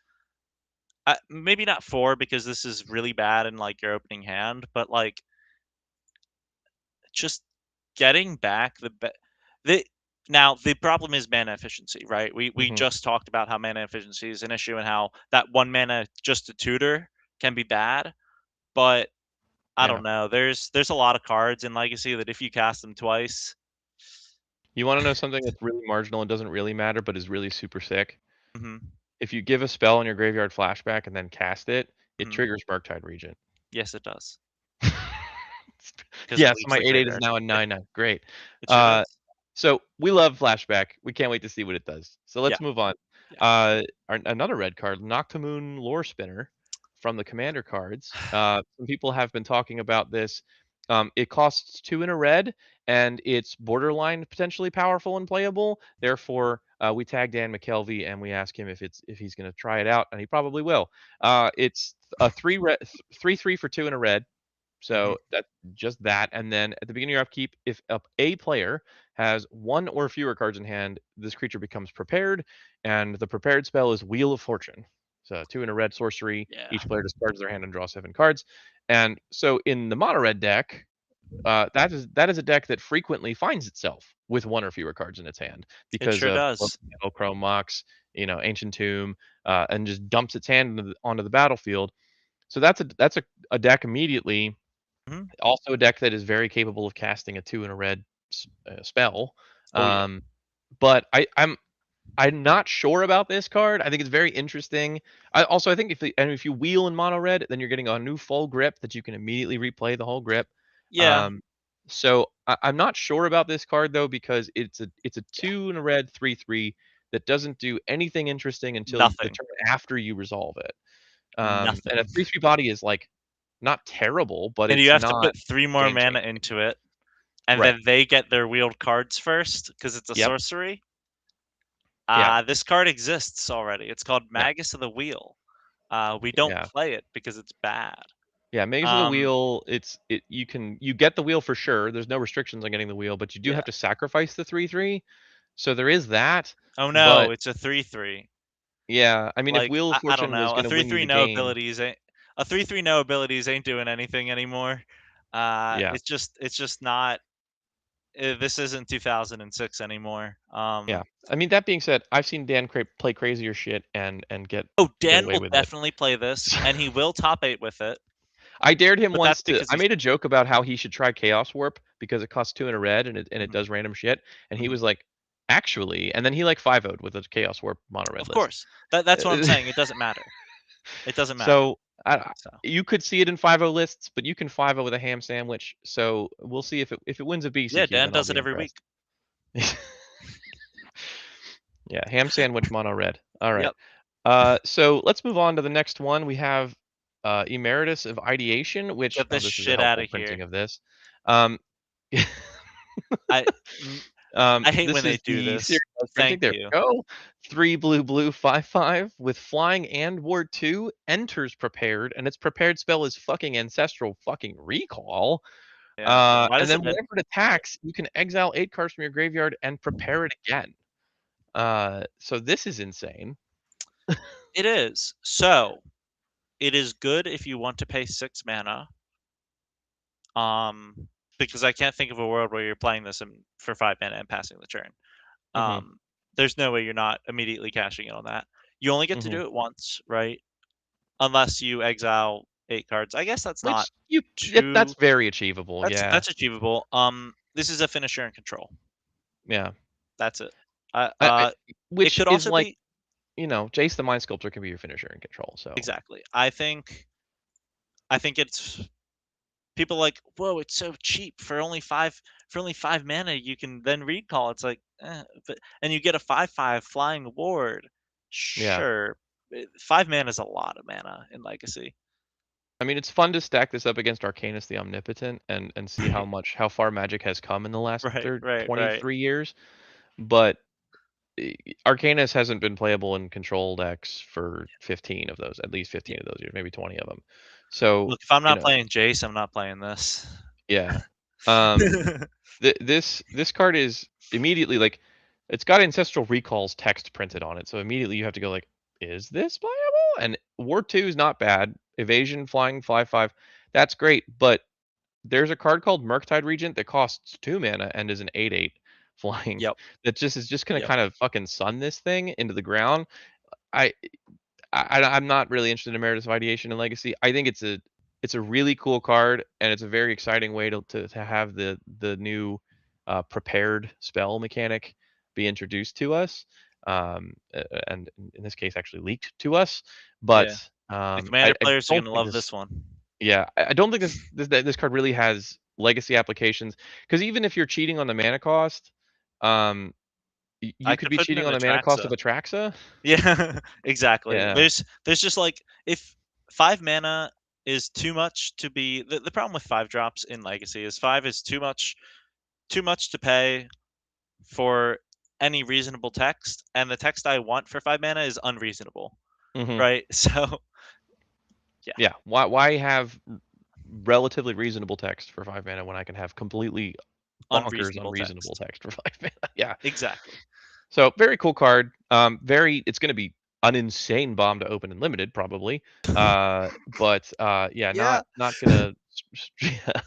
maybe not 4 because this is really bad in like your opening hand, but like just getting back the now the problem is mana efficiency, right? We Hmm. just talked about how mana efficiency is an issue and how that 1 mana just to tutor can be bad, but I Yeah. don't know. There's a lot of cards in Legacy that if you cast them twice, You wanna know something that's really marginal and doesn't really matter, but is really super sick? hmm If you give a spell in your graveyard flashback and then cast it, it hmm triggers Murktide Regent. yes, it does because it Yes, leaves my the 8/8 is graveyard. now a 9/9. Great. It sure Uh, does. so we love flashback. We can't wait to see what it does. So Yeah, let's move on. yeah. Another red card, Noctamoon Lore Spinner from the commander cards. Some people have been talking about this. It costs 2 in a red, and it's borderline potentially powerful and playable. Therefore, we tag Dan McKelvey and we ask him if he's going to try it out, and he probably will. It's a 3/3 for 2 in a red. hmm So that's just that. And then at the beginning of your upkeep, if a player has one or fewer cards in hand, this creature becomes prepared, and the prepared spell is Wheel of Fortune. So 2 in a red sorcery. Yeah, Each player discards their hand and draws 7 cards. And so in the mono red deck, that is a deck that frequently finds itself with one or fewer cards in its hand it because sure of does. Chrome Mox, Ancient Tomb, and just dumps its hand onto the battlefield. So that's a deck immediately, hmm also a deck that is very capable of casting a 2 in a red spell. Oh yeah, Um, but I'm not sure about this card. I think it's very interesting. I think if you wheel in mono red, then you're getting a new full grip that you can immediately replay the whole grip. yeah, Um, so I'm not sure about this card though because it's a yeah. 2 in a red 3/3 that doesn't do anything interesting until the Nothing, turn after you resolve it. And a nothing. 3/3 body is like not terrible, but And you it's have to not put 3 more game mana changing. into it, and Right. then they get their wheeled cards first because it's a Yep. sorcery. Yeah. This card exists already. It's called Yeah. Magus of the Wheel. We don't Yeah. play it because it's bad. Yeah. Maze of the Um, Wheel. You get the wheel for sure. There's no restrictions on getting the wheel, but you do yeah. have to sacrifice the 3/3. So there is that. Oh no, But it's a 3/3. yeah, I mean, if Like Wheel of I don't Fortune was know. A going to three win you three the no game, abilities ain't a 3/3 no abilities ain't doing anything anymore. yeah, It's just not. This isn't 2006 anymore. yeah. I mean, that being said, I've seen Dan play crazier shit and Oh, get Dan away will with it. definitely play this, and he will top 8 with it. I dared him But that's once to. because I he's made a joke about how he should try Chaos Warp because it costs 2 in a red and it Mhm, does random shit, and he mhm. was like, actually, and then he like 5-0'd with a Chaos Warp mono red Of list. course. That's what I'm saying. It doesn't matter. It doesn't matter. So So you could see it in 5-0 lists, but you can 5-0 with a ham sandwich. So we'll see if it wins a yeah, BCQ, Dan then I'll does be it every impressed. week. Yeah, ham sandwich mono red. All right. Yep. So let's move on to the next one. We have Emeritus of Ideation, which Get this this is a shit out helpful of here. printing of this. Um, I mm, I hate when this they is do the this. serialized printing. Thank There you. we go. 3 blue blue 5/5 with flying and ward 2 enters prepared, and its prepared spell is fucking ancestral fucking recall. Yeah. Why And does then it whenever it attacks, you can exile 8 cards from your graveyard and prepare it again. So this is insane. It is. So, it is good if you want to pay 6 mana. Um, because I can't think of a world where you're playing this for 5 mana and passing the turn. Hmm. Um, there's no way you're not immediately cashing in on that. You only get to Hmm. do it once, right? Unless you exile 8 cards. I guess that's not Which that's too very achievable. Yeah. that's achievable. This is a finisher in control. Yeah. That's it. I, It which could is also like, be Jace the Mind Sculptor can be your finisher in control. So exactly. I think it's people like, whoa, it's so cheap for only 5 mana. You can then recall. It's like, but and you get a 5/5 flying ward. yeah. Sure, 5 mana is a lot of mana in Legacy. I mean, it's fun to stack this up against Arcanus the Omnipotent and see Right, how far Magic has come in the last right. 23 years. But Arcanus hasn't been playable in control decks for 15 of those, at least Yeah. 15 of those years, maybe 20 of them. So, Look, if I'm you not know, playing Jace, I'm not playing this. yeah. Um, this card is immediately like it's got ancestral recalls text printed on it. So immediately you have to go like, is this playable? And War 2 is not bad. Evasion, flying, fly 5, that's great. But there's a card called Murktide Regent that costs 2 mana and is an 8/8 flying Yep. that just is just gonna Yep. kind of fucking sun this thing into the ground. I I'm not really interested in Emeritus of Ideation and Legacy. I think it's a It's a really cool card, and it's a very exciting way to have the new prepared spell mechanic be introduced to us, and in this case actually leaked to us. Yeah. But The Commander I players are don't gonna think love this. this one. Yeah, I don't think this card really has legacy applications because even if you're cheating on the mana cost, um, I you could could be put it cheating in on the mana cost of Atraxa. Atraxa. Yeah, exactly. Yeah. There's just like if 5 mana is too much to be the problem with 5 drops in Legacy is 5 is too much to pay for any reasonable text, and the text I want for 5 mana is unreasonable, Hmm. right? So yeah, Yeah. Why have relatively reasonable text for 5 mana when I can have completely bonkers unreasonable unreasonable text. text for 5 mana? Yeah. Exactly. So very cool card. Very. It's going to be an insane bomb to open in limited probably. But yeah, Yeah. not gonna. Yeah.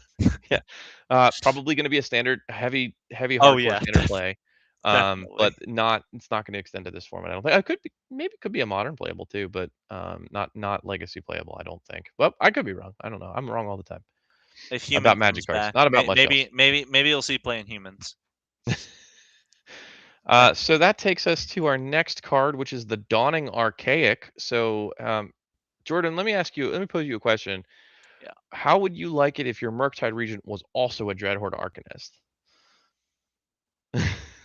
Yeah. Probably gonna be a standard heavy Oh hardcore yeah, standard play. definitely. But it's not gonna extend to this format. I don't think. I could be maybe it could be a modern playable too, but not legacy playable. I don't think. Well, I could be wrong. I don't know. I'm wrong all the time If about humans comes magic cards, back, not about much else. maybe you'll see playing humans. So that takes us to our next card, which is the Dawning Archaic. So, Jordan, let me pose you a question. Yeah. How would you like it if your Murktide Regent was also a Dreadhorde Arcanist?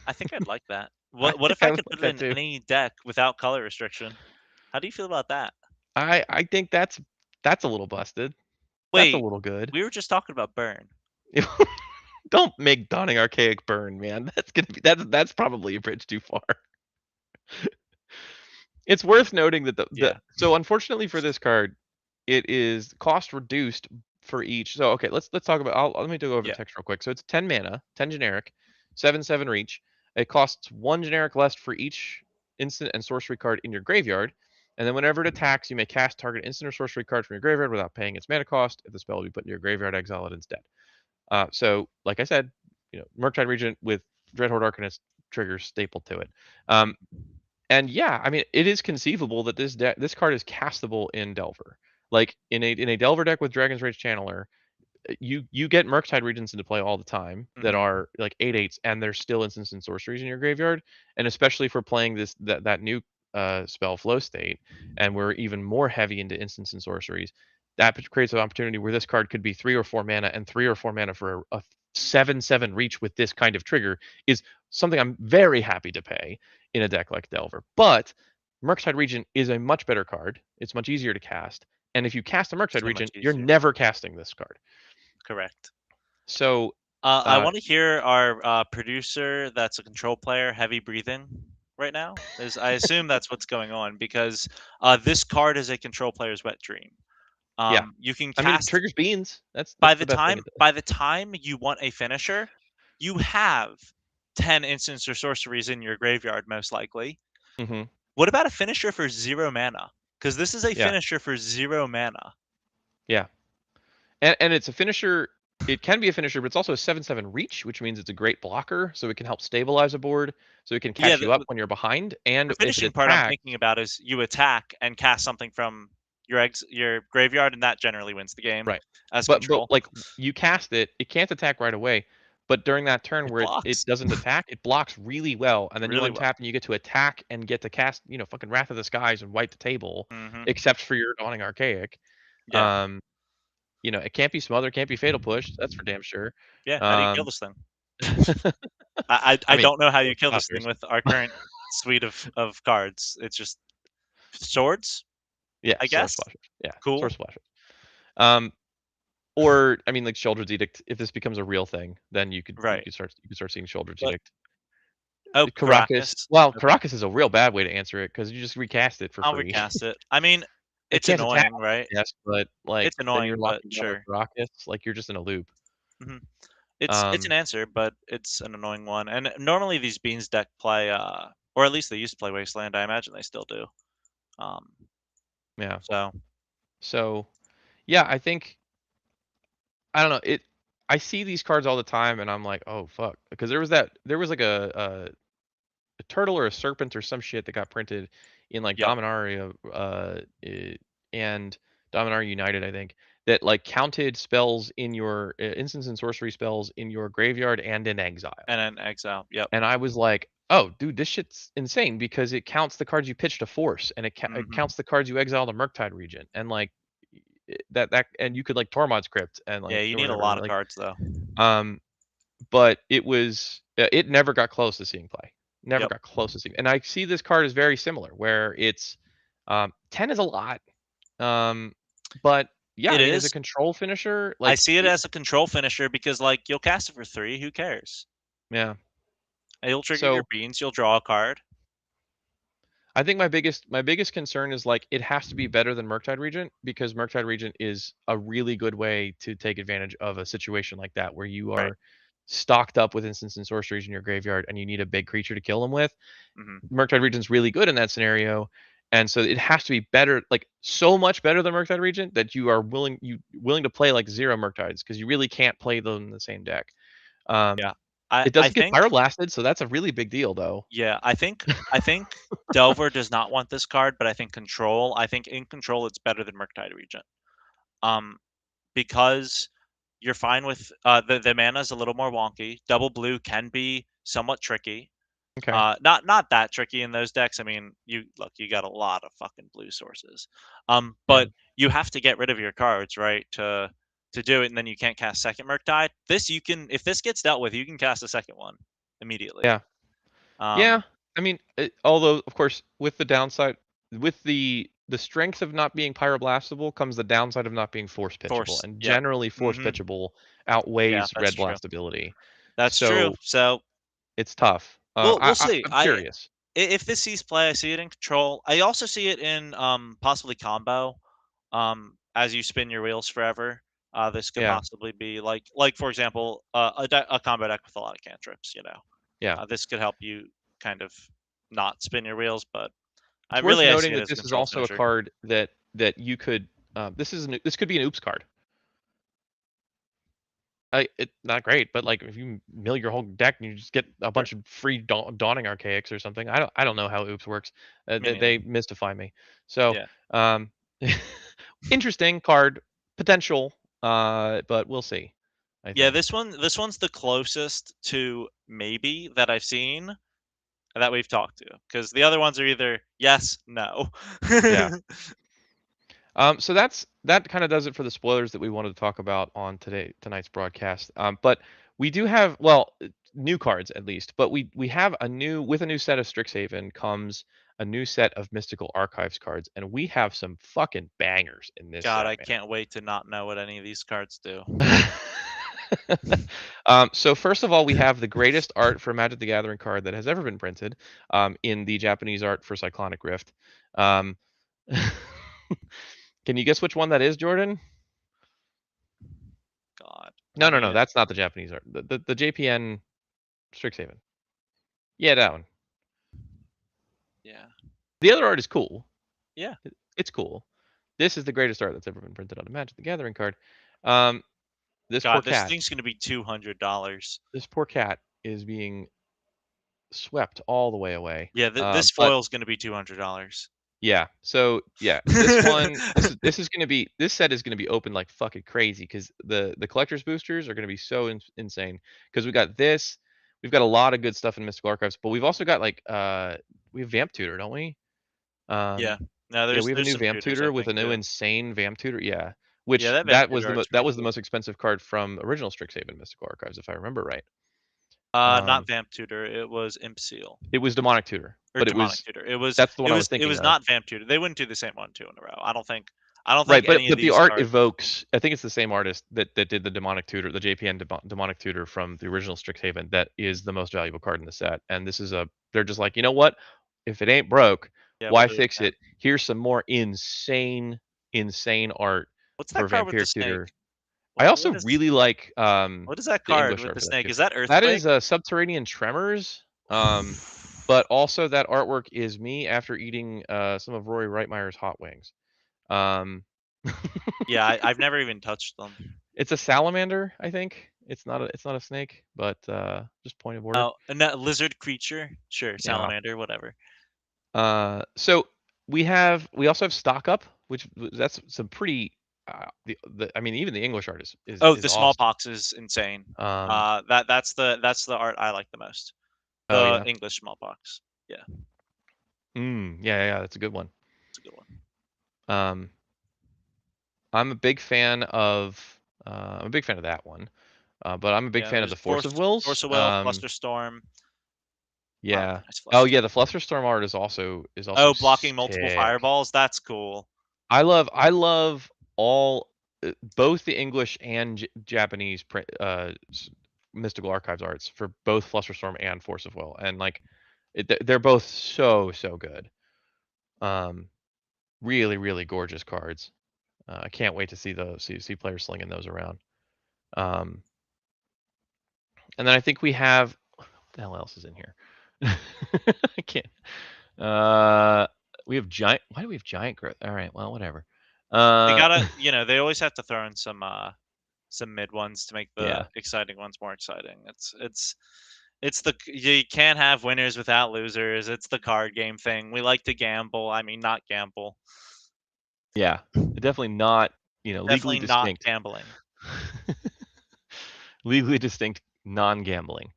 I think I'd like that. I What think if I I would could like put it that in too. any deck without color restriction? How do you feel about that? I think that's a little busted. That's a Wait, little good. we were just talking about burn. Don't make Dawning Archaic burn, man. That's probably a bridge too far. It's worth noting that the Yeah. so unfortunately for this card, it is cost reduced for each. So okay, let's talk about. Let me go over the Yeah. text real quick. So it's 10 mana, 10 generic, 7/7 reach. It costs 1 generic less for each instant and sorcery card in your graveyard. And then whenever it attacks, you may cast target instant or sorcery card from your graveyard without paying its mana cost. If the spell will be put in your graveyard, exile it instead. So like I said, Murktide Regent with Dreadhorde Arcanist triggers staple to it. Um, and yeah, I mean, it is conceivable that this card is castable in Delver. Like in a Delver deck with Dragon's Rage Channeler, you get Murktide Regents into play all the time that Hmm. are like 8/8s, and there's still instants and sorceries in your graveyard. And especially for playing that new spell Flow State, and we're even more heavy into instants and sorceries, that creates an opportunity where this card could be 3 or 4 mana, and 3 or 4 mana for a 7/7 reach with this kind of trigger is something I'm very happy to pay in a deck like Delver. But Murktide Regent is a much better card. It's much easier to cast. And if you cast a Murktide So much Regent, you're easier. never casting this card. Correct. So, I uh, want to hear our producer that's a control player heavy breathing right now. I assume that's what's going on because this card is a control player's wet dream. yeah. You can I mean, it cast triggers beans. That's the best thing it does. by the time you want a finisher, you have 10 instants or sorceries in your graveyard most likely. Hmm. What about a finisher for 0 mana? Because this is a Yeah, finisher for 0 mana. yeah. And it's a finisher. It can be a finisher, but it's also a 7/7 reach, which means it's a great blocker. So it can help stabilize a board. So it can Yeah, catch you up when you're behind. And the if it finishing part I'm attacks, thinking about is you attack and cast something from your graveyard, and that generally wins the game right. as But control. like you cast it, it can't attack right away. But during that turn It where it blocks doesn't attack, it blocks really well. And then you really well. untap and you get to attack and get to cast, fucking Wrath of the Skies and wipe the table, Hmm. except for your Dawning Archaic. Yeah, Um, it can't be smothered, can't be fatal push. That's for damn sure. yeah. How do you kill Um, this thing? I I mean, don't know how you sword kill this thing splashers. with our current suite of cards. It's just swords, Yeah, I sword guess. splashers. Yeah, sword Cool. splashers. Um, or I mean, like Sheoldred's Edict. If this becomes a real thing, then Right. you could start seeing Sheoldred's But Edict. oh, Caracas. Caracas. Well, Okay, Caracas is a real bad way to answer it because you just recast it for I'll free. recast it. I mean, It it's can't attack, annoying, right? yes, but like It's then you're annoying, but locking down with sure. Caracas. Like you're just in a loop. Hmm. It's an Um, answer, but it's an annoying one. And normally these beans deck play, or at least they used to play Wasteland. I imagine they still do. Um, yeah. so So yeah, I think I don't know. I see these cards all the time, and I'm like, oh fuck, because there was like a turtle or a serpent or some shit that got printed in like yep. Dominaria, and Dominar United, I think, that like counted spells in your instants and sorcery spells in your graveyard and in exile. And then exile. Yep. And I was like, oh, dude, this shit's insane because it counts the cards you pitch to force, and it counts the cards you exile to Murktide Regent, and like and you could like Tormod's Crypt and Yeah, like you or need a whatever. lot of Like, cards though. but it never got close to seeing play. Never Yep. got close to seeing. And I see this card as very similar, where it's 10 is a lot. But yeah, It I mean, as a is. control finisher, I like see it as a control finisher because like you'll cast it for 3. Who cares? yeah. You'll trigger your So beans. You'll draw a card. I think my biggest concern is like it has to be better than Murktide Regent, because Murktide Regent is a really good way to take advantage of a situation like that where you Right. are stocked up with instants and sorceries in your graveyard and you need a big creature to kill them with. Murktide Regent's really good in that scenario. And so it has to be better, like so much better than Murktide Regent that you are willing to play like 0 Murktides, because you really can't play them in the same deck. Yeah. It I doesn't get think. pyroblasted, so that's a really big deal though. Yeah, I think Delver does not want this card, but I think Control. I think in Control it's better than Murktide Regent. Because you're fine with the mana is a little more wonky. Double blue can be somewhat tricky. Okay. Not that tricky in those decks. I mean, you got a lot of fucking blue sources. Yeah. But you have to get rid of your cards, right, to do it, and then you can't cast second Murktide. If this gets dealt with, you can cast a second one immediately. Yeah. Yeah. I mean, although of course with the downside, with the strength of not being pyroblastable comes the downside of not being force pitchable, and Yep. generally force pitchable outweighs That's red true. blastability. That's true. So So it's tough. we'll see. I'm curious. If this sees play, I see it in Control. I also see it in possibly combo. As you spin your wheels forever, this could Yeah. possibly be like for example, a combo deck with a lot of cantrips. Yeah. This could help you kind of not spin your wheels, but It's I worth see noting it that as a this is control also a finisher. card that you could this could be an oops card. It's not great, but like if you mill your whole deck and you just get a bunch of free dawning archaics or something. I don't know how oops works. They mystify me. So Yeah. interesting card potential, but we'll see. I Yeah, think. this one's the closest to maybe that I've seen that we've talked to, because the other ones are either yes, no. Yeah. So that kind of does it for the spoilers that we wanted to talk about on tonight's broadcast. But we do have, well, new cards at least, but we have with a new set of Strixhaven comes a new set of Mystical Archives cards, and we have some fucking bangers in this God, set, I man. can't wait to not know what any of these cards do. So first of all, we have the greatest art for Magic the Gathering card that has ever been printed, in the Japanese art for Cyclonic Rift. Um, Can you guess which one that is, Jordan? God. No. That's not the Japanese art. The JPN Strixhaven. Yeah, that one. Yeah. The other art is cool. Yeah. It's cool. This is the greatest art that's ever been printed on a Magic the Gathering card. This God, poor this cat. thing's gonna be $200. This poor cat is being swept all the way away. Yeah, this But foil's gonna be $200. yeah, so yeah, this one, this set is gonna be open like fucking crazy, because the collector's boosters are gonna be so insane. Because we've got a lot of good stuff in Mystical Archives, but we've also got like we have Vamp Tutor, don't we? Yeah. No, Yeah, we have a there's new some Vamp tutors, I Tutor with think, a new too. insane Vamp Tutor. Yeah, Yeah, which that Vamp that was Tutor art's that pretty was the cool. most expensive card from original Strixhaven Mystical Archives, if I remember right. Not Vamp Tutor. It was Imp Seal. It was Demonic Tutor, Or but Demonic Tutor. that's the one I was It thinking was of. not Vamp Tutor. They wouldn't do the same one 2 in a row. I don't think Right, but any of the these art cards. evokes. I think it's the same artist that did the Demonic Tutor, the JPN Demonic Tutor from the original Strixhaven. That is the most valuable card in the set, and this is they're just like, you know what? If it ain't broke, Yeah, why we'll do it fix again. it? Here's some more insane art What's for that card with the Vampiric snake? Tutor. I also What is really like what is that the card English with art the for that snake? too. Is that That Earthquake? is Subterranean Tremors. But also that artwork is me after eating some of Rory Reitmeyer's hot wings. Yeah, I've never even touched them. It's a salamander, I think. It's not a snake, but just point of order. Oh, and that lizard creature? Sure, Yeah. salamander, whatever. So We also have Stock Up, which that's some pretty. I mean, even the English art is The awesome. smallpox is insane. Um, That's the art I like the most. oh The yeah. English smallpox. Yeah, Yeah, that's a good one. it's a good one. Um, I'm a big fan of that one. But I'm a big Yeah, fan of there's the Force of Wills. Force of Will, Flusterstorm. Yeah. Nice Oh yeah, the Flusterstorm. Flusterstorm art is also Oh, blocking multiple sick. fireballs. That's cool. I love all both the English and Japanese Mystical Archives arts for both Flusterstorm and Force of Will, and like they're both so good. Um, really really gorgeous cards. I can't wait to see players slinging those around. Um, and then I think we have what the hell else is in here? I can't. We have giant. Why do we have giant growth? All right, well, whatever. They Uh, gotta, they always have to throw in some mid ones to make the yeah, exciting ones more exciting. It's you can't have winners without losers. It's the card game thing. We like to gamble. I mean, not gamble. yeah, definitely not. Legally Definitely not distinct. gambling. Legally distinct, non-gambling.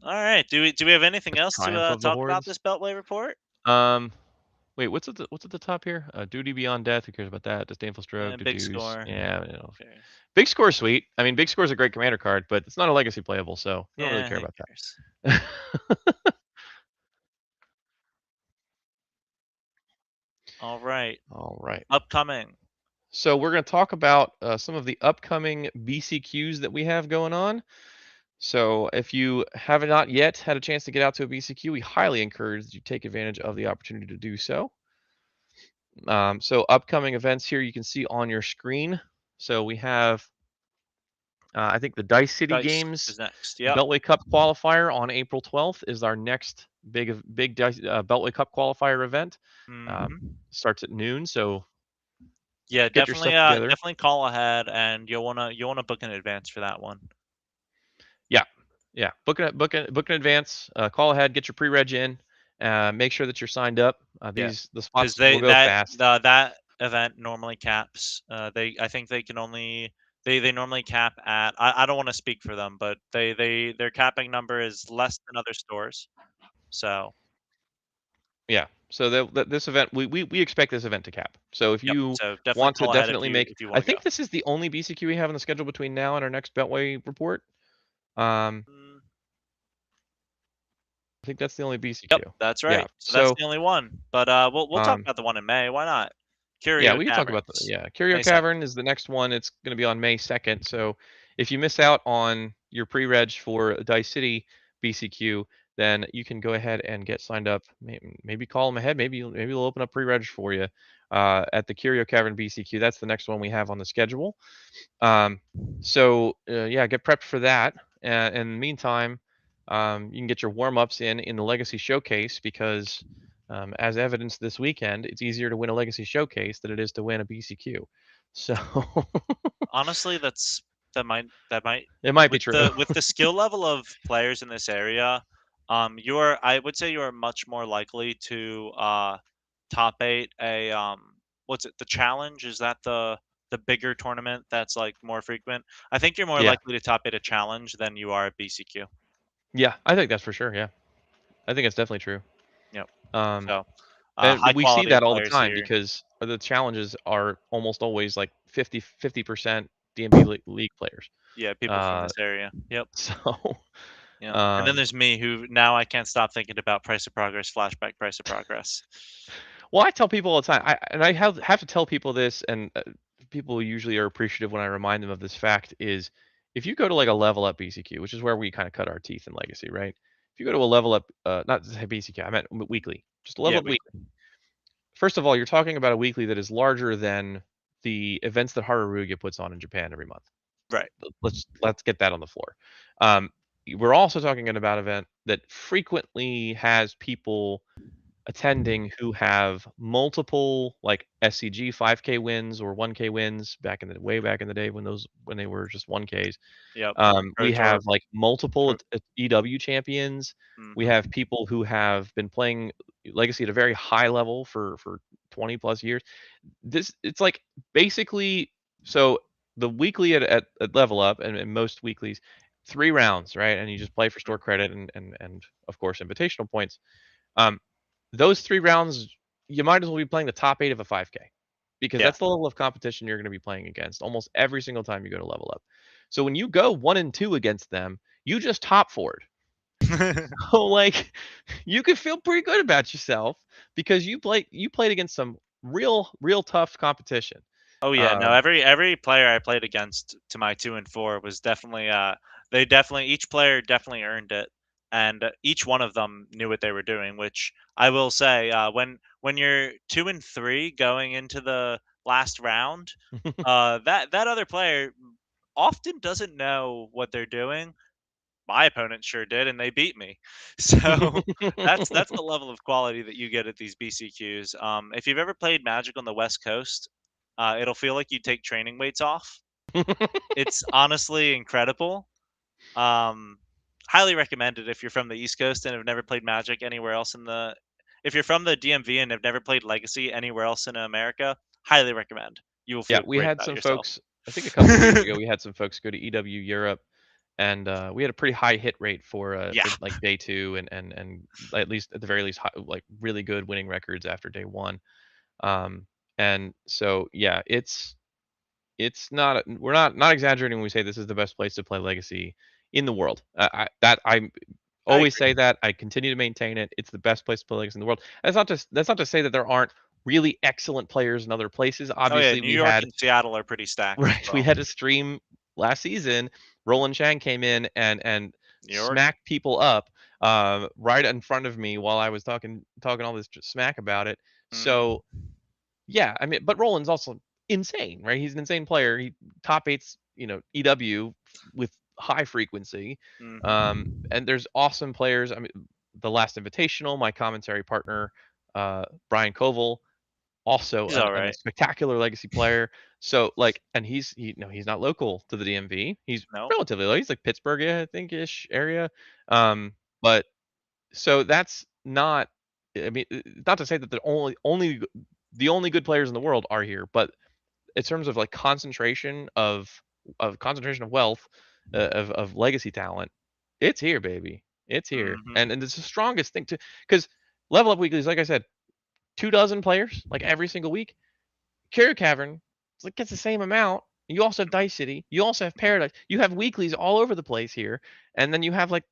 All right. Do we have anything The else triumph to of the talk about hordes. this Beltway report? Um, Wait, what's at the top here? Duty beyond death. Who cares about that? Disdainful stroke. Big Deduce. score. Yeah, Okay. big score, sweet. I mean, big score is a great commander card, but it's not a legacy playable, so I don't really Yeah, care who about cares? that. All right. All right. Upcoming. So we're going to talk about some of the upcoming BCQs that we have going on. So if you have not yet had a chance to get out to a BCQ, we highly encourage that you take advantage of the opportunity to do so. So upcoming events here you can see on your screen. So we have, I think the Dice City Dice Games is next. Yep. Beltway Cup qualifier on April 12th is our next big Beltway Cup qualifier event. Hmm. Starts at noon, so Yeah, get your definitely. stuff together. Definitely call ahead, and you'll wanna book in advance for that one. Yeah, yeah. Book in advance. Call ahead. Get your pre-reg in. Make sure that you're signed up. Yeah, The because spots will go fast. that event normally caps. I think they can only they normally cap at. I don't want to speak for them, but their capping number is less than other stores. So Yeah. So this event, we expect this event to cap. So if yep. you So definitely want to call ahead definitely make, if you I want to go. think this is the only BCQ we have on the schedule between now and our next Beltway report. Um, Mm, I think that's the only Yep, BCQ. that's Yeah. right. So that's So the only one. But we'll talk um, about the one in May. Why not? yeah, Curio we can talk about Taverns, Curio May 2nd. Cavern is the next one. It's going to be on May 2nd. So if you miss out on your pre-reg for Dice City BCQ, then you can go ahead and get signed up. Maybe call them ahead. Maybe they'll open up pre-reg for you at the Curio Cavern BCQ. That's the next one we have on the schedule. Yeah, get prepped for that. In the meantime, you can get your warm-ups in the Legacy Showcase because, as evidenced this weekend, it's easier to win a Legacy Showcase than it is to win a BCQ. So Honestly, that might it might be true. with the skill level of players in this area, I would say you are much more likely to top eight a what's it, the challenge? Is that the bigger tournament that's like more frequent? I think you're more Yeah, likely to top eight a challenge than you are at BCQ. yeah, I think that's for sure. Yeah, I think it's definitely true. Yep. Um, So and high we see quality of that all the players time here. because the challenges are almost always like 50% DMB league players. Yeah, people from Uh, this area. Yep. so Yeah. And then um, there's me who now I can't stop thinking about price of progress, flashback price of progress. Well, I tell people all the time, I have to tell people this, and people usually are appreciative when I remind them of this fact. Is if you go to like a level up BCQ, which is where we kind of cut our teeth in Legacy, right? If you go to a level up, not to say BCQ, I meant weekly, just a level Yeah, up we week. First of all, you're talking about a weekly that is larger than the events that Haruruga puts on in Japan every month. right. Let's get that on the floor. Um, we're also talking about an event that frequently has people attending who have multiple like SCG 5K wins or 1K wins way back in the day when they were just 1Ks. Yep. Pro We Tour. have like multiple Pro, EW champions. We hmm have people who have been playing, Legacy at a very high level for 20 plus years. It's like basically so the weekly at level up and most weeklies 3 rounds, right? And you just play for store credit and of course invitational points. Um, those 3 rounds, you might as well be playing the top 8 of a 5K because Yeah. that's the level of competition you're going to be playing against almost every single time you go to level up. So when you go 1 and 2 against them, you just top forward. So like you could feel pretty good about yourself because you played against some real tough competition. Oh yeah, no. Um, Every player I played against to my 2 and 4 was definitely they definitely each player definitely earned it, and each one of them knew what they were doing. Which I will say, when you're 2 and 3 going into the last round, that other player often doesn't know what they're doing. My opponent sure did, and they beat me. So that's the level of quality that you get at these BCQs. If you've ever played Magic on the West Coast, it'll feel like you take training weights off. It's honestly incredible. Um, Highly recommended if you're from the East Coast and have never played Magic anywhere else in the. If you're from the DMV and have never played Legacy anywhere else in America, highly recommend. You will yeah, feel we great had about some yourself. folks. I think a couple years ago we had some folks go to EW Europe, and we had a pretty high hit rate Yeah. for like day two, and at least at the very least like really good winning records after day one. Um, and so yeah, it's not we're not exaggerating when we say this is the best place to play Legacy in the world. I I always agree. say that. I continue to maintain it. It's the best place to play Legacy in the world. That's not to say that there aren't really excellent players in other places. Oh yeah, Obviously, New we York had and Seattle are pretty stacked as right, we well. had a stream last season. Roland Chang came in and New York. smacked people up right in front of me while I was talking all this smack about it. Mhm. So yeah, I mean, but Roland's also insane, right? He's an insane player. He top eights, EW with high frequency. Mhm. And there's awesome players. I mean, the last Invitational, my commentary partner, Brian Koval, also He's a alright. spectacular legacy player. So like, and he's not local to the DMV. He's No? relatively local. He's like Pittsburgh, I think ish area. But so that's not. I mean, not to say that the only good players in the world are here, but in terms of like concentration of wealth, of legacy talent, it's here, baby. It's here, Mhm. and it's the strongest thing to because level up weeklies, like I said, 2 dozen players like every single week. Carrier Cavern, it's like gets the same amount. You also have Dice City. You also have Paradise. You have weeklies all over the place here, and then you have like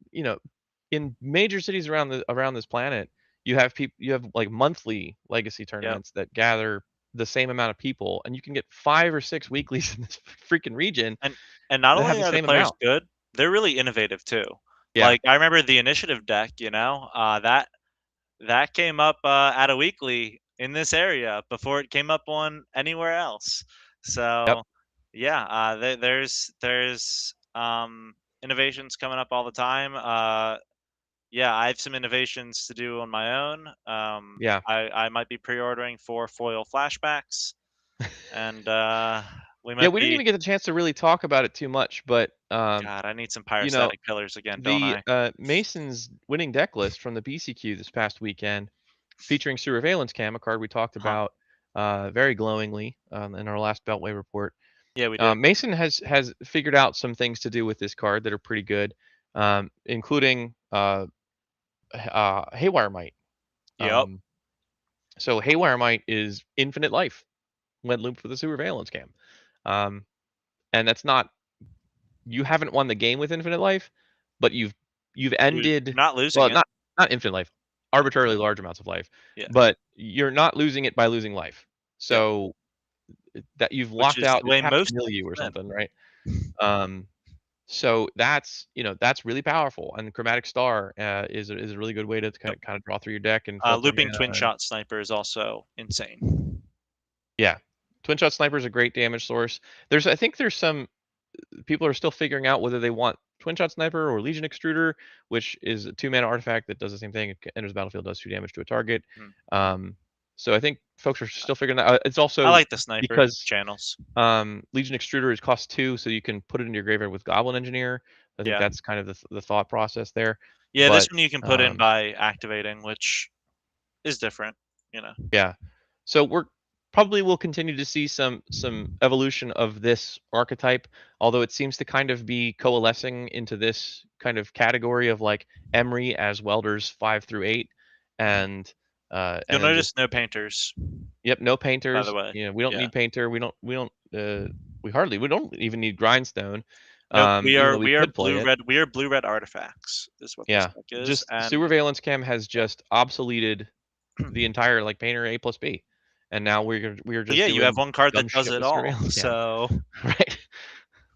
in major cities around this planet, you have people. You have like monthly legacy Yep. tournaments that gather the same amount of people, and you can get 5 or 6 weeklies in this freaking region And and not that have only the are the same players amount. good, they're really innovative too. Yeah. Like, I remember the initiative deck, that came up, at a weekly in this area before it came up on anywhere else. Yep. So, yeah, there's innovations coming up all the time. Yeah, I have some innovations to do on my own. Yeah. I might be pre-ordering 4 foil flashbacks, and, we Yeah. might We didn't be. even get the chance to really talk about it too much, but God, I need some you know, pyrostatic pillars again, don't the I? Masons winning deck list from the BCQ this past weekend, featuring Surveillance Cam, a card we talked Huh. about very glowingly in our last Beltway report. Yeah, we did. Mason has figured out some things to do with this card that are pretty good, including Haywire Might. Yep. Um, so Haywire Might is infinite life when loop for the Surveillance Cam, um, and that's not you haven't won the game with infinite life, but you've You're ended not losing well, it. not infinite life, arbitrarily large amounts of life, Yeah. but you're not losing it by losing life. Yep. So that you've Which locked is out the it's way tapped most mill you or decks something, right? Um, so that's really powerful, and Chromatic Star is a really good way to win. Yep. kind of draw through your deck and filter Looping mana. twin shot sniper is also insane. Yeah, Twin Shot Sniper is a great damage source. I think there's some people are still figuring out whether they want Twin Shot Sniper or Legion Extruder, which is a 2 mana artifact that does the same thing. It enters the battlefield, does 2 damage to a target. Mhm. Um, so I think folks are still figuring that out. It's I also like the sniper because channels. Legion Extruder is cost 2, so you can put it in your graveyard with Goblin Engineer. I think Yeah. that's kind of the thought process there. Yeah, this But one you can put in by activating, which is different. Yeah. So we're probably will continue to see some evolution of this archetype, although it seems to kind of be coalescing into this kind of category of like Emery as welders 5 through 8, and You'll then notice just no painters, yep, no by the painters. way. We don't Yeah. need painter. We don't even need grindstone. Nope. We Even though are we we are could play blue it. red. We are blue red artifacts is what this Yeah, deck is, just and sewer valence cam has yeah. just obsoleted the entire like painter A plus B, and now we're Well, just yeah, you have doing one card dumb that does shit it with all. surveillance cam, So right?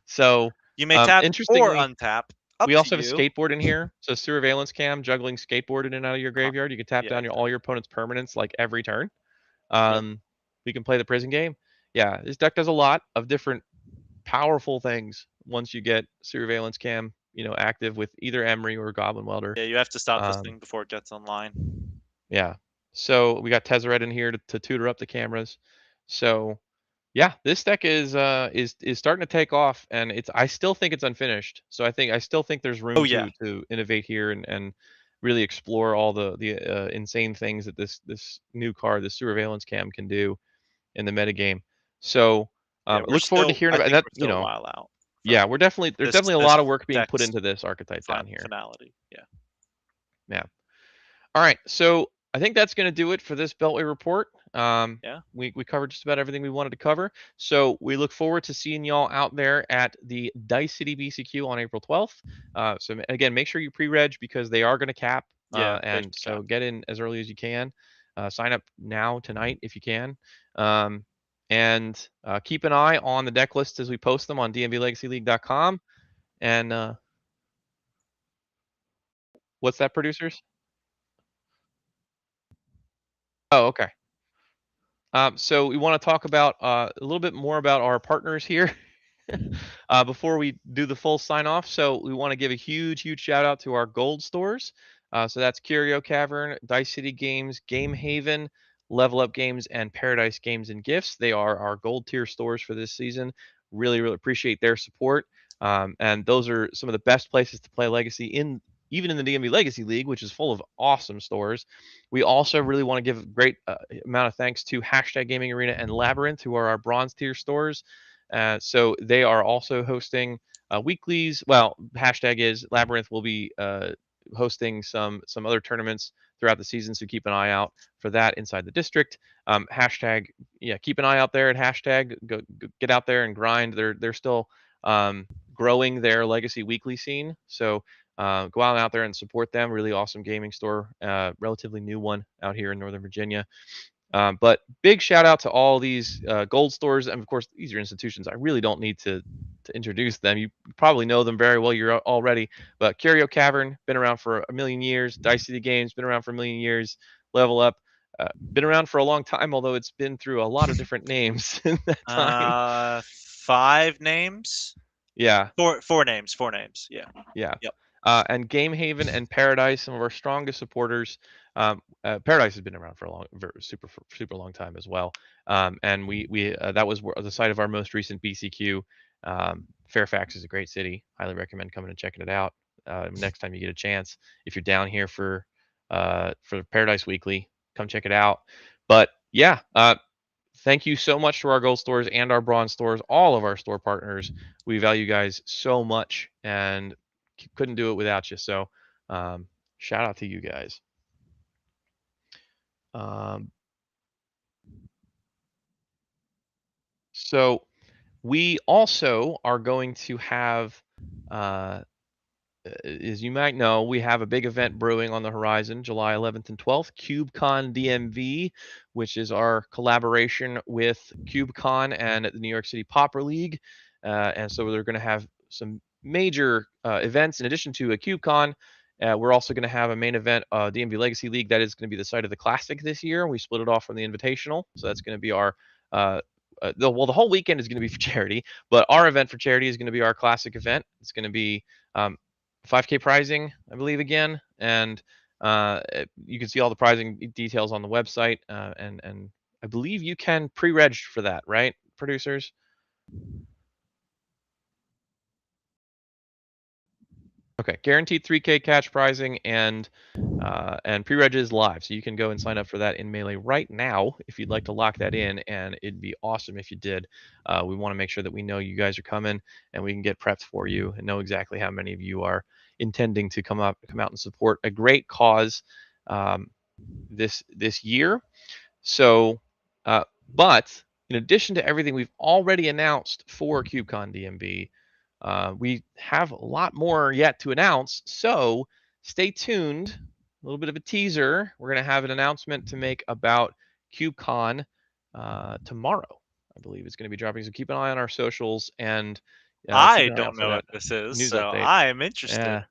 So, you may tap or interestingly, untap. Up we to also have a you. skateboard in here. So surveillance cam juggling skateboard in and out of your Uh-huh. graveyard. You can tap Yeah, down all exactly. your opponent's permanents like every turn. Yep. We can play the prison game. Yeah, this deck does a lot of different powerful things once you get surveillance cam, active with either Emery or Goblin Welder. Yeah, you have to stop this Um, thing before it gets online. yeah. So we got Tezzeret in here to tutor up the cameras. So yeah, this deck is starting to take off, and I still think it's unfinished. So I still think there's Oh room yeah. to innovate here and really explore all the insane things that this new card, the Surveillance Cam, can do in the metagame. So Yeah, I look forward to hearing I about think that. we're still a while out Yeah, from there's this definitely a this lot of work being put deck's into this archetype down here. finality. Yeah. Yeah. All right, so I think that's going to do it for this Beltway report. Yeah. We covered just about everything we wanted to cover. So we look forward to seeing y'all out there at the Dice City BCQ on April 12th. So again, make sure you pre-reg because they are going to cap, Yeah. and so get in as early as you can. Sign up now tonight if you can, and keep an eye on the deck lists as we post them on dmvlegacyleague.com. And what's that, producers? Oh, okay. So we want to talk about a little bit more about our partners here before we do the full sign off. So we want to give a huge shout out to our gold stores. So that's Curio Cavern, Dice City Games, Game Haven, Level Up Games, and Paradise Games and Gifts. They are our gold tier stores for this season. Really appreciate their support. And those are some of the best places to play Legacy even in the DMV Legacy League, which is full of awesome stores. We also really want to give a great amount of thanks to Hashtag Gaming Arena and Labyrinth, who are our bronze tier stores. So they are also hosting weeklies. Well, Hashtag is Labyrinth will be hosting some other tournaments throughout the season, so keep an eye out for that inside the district. Hashtag, yeah, keep an eye out there at Hashtag. Go get out there and grind. They're still growing their Legacy Weekly scene, so go out there and support them. Really awesome gaming store, relatively new one out here in Northern Virginia. But big shout out to all these gold stores, and of course these are institutions. I really don't need to introduce them. You probably know them very well. You're already. But Curio Cavern been around for a million years. Dice City Games been around for a million years. Level Up been around for a long time, although it's been through a lot of different names in that time. 5 names. Yeah. Four names. 4 names. Yeah. Yeah. Yep. And Game Haven and Paradise, some of our strongest supporters. Paradise has been around for a super long time as well. And we that was the site of our most recent BCQ. Fairfax is a great city. Highly recommend coming and checking it out next time you get a chance. If you're down here for Paradise Weekly, come check it out. But yeah, thank you so much to our gold stores and our bronze stores, all of our store partners. We value you guys so much and couldn't do it without you. So shout out to you guys. So we also are going to have as you might know, we have a big event brewing on the horizon, July 11th and 12th, CubeCon DMV, which is our collaboration with CubeCon and the New York City Pauper League. And so they're going to have some major events in addition to a CubeCon. We're also going to have a main event, DMV Legacy League, that is going to be the site of the Classic this year. We split it off from the Invitational, so that's going to be our the whole weekend is going to be for charity, but our event for charity is going to be our Classic event. It's going to be 5K prizing, I believe, again, and you can see all the prizing details on the website, and I believe you can pre-reg for that, right, producers? Okay, guaranteed 3K cash prizing and pre-reg is live, so you can go and sign up for that in Melee right now if you'd like to lock that in, and it'd be awesome if you did. We want to make sure that we know you guys are coming, and we can get prepped for you and know exactly how many of you are intending to come out and support a great cause this year. So, but in addition to everything we've already announced for KubeCon DMB, we have a lot more yet to announce. So stay tuned. A little bit of a teaser. We're going to have an announcement to make about KubeCon tomorrow. I believe it's going to be dropping. So keep an eye on our socials and keep I an eye out don't for know that what this is, news so update. I am interested.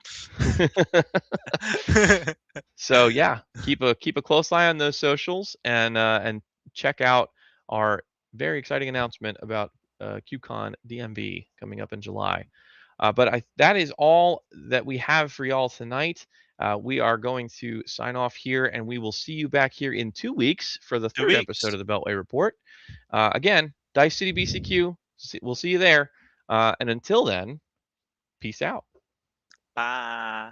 Yeah. So yeah, keep a close eye on those socials and check out our very exciting announcement about QCon DMV coming up in July. But that is all that we have for y'all tonight. We are going to sign off here, and we will see you back here in 2 weeks for the 2 third episode weeks. of the Beltway Report. Again, Dice City BCQ. We'll see you there. And until then, peace out. Bye.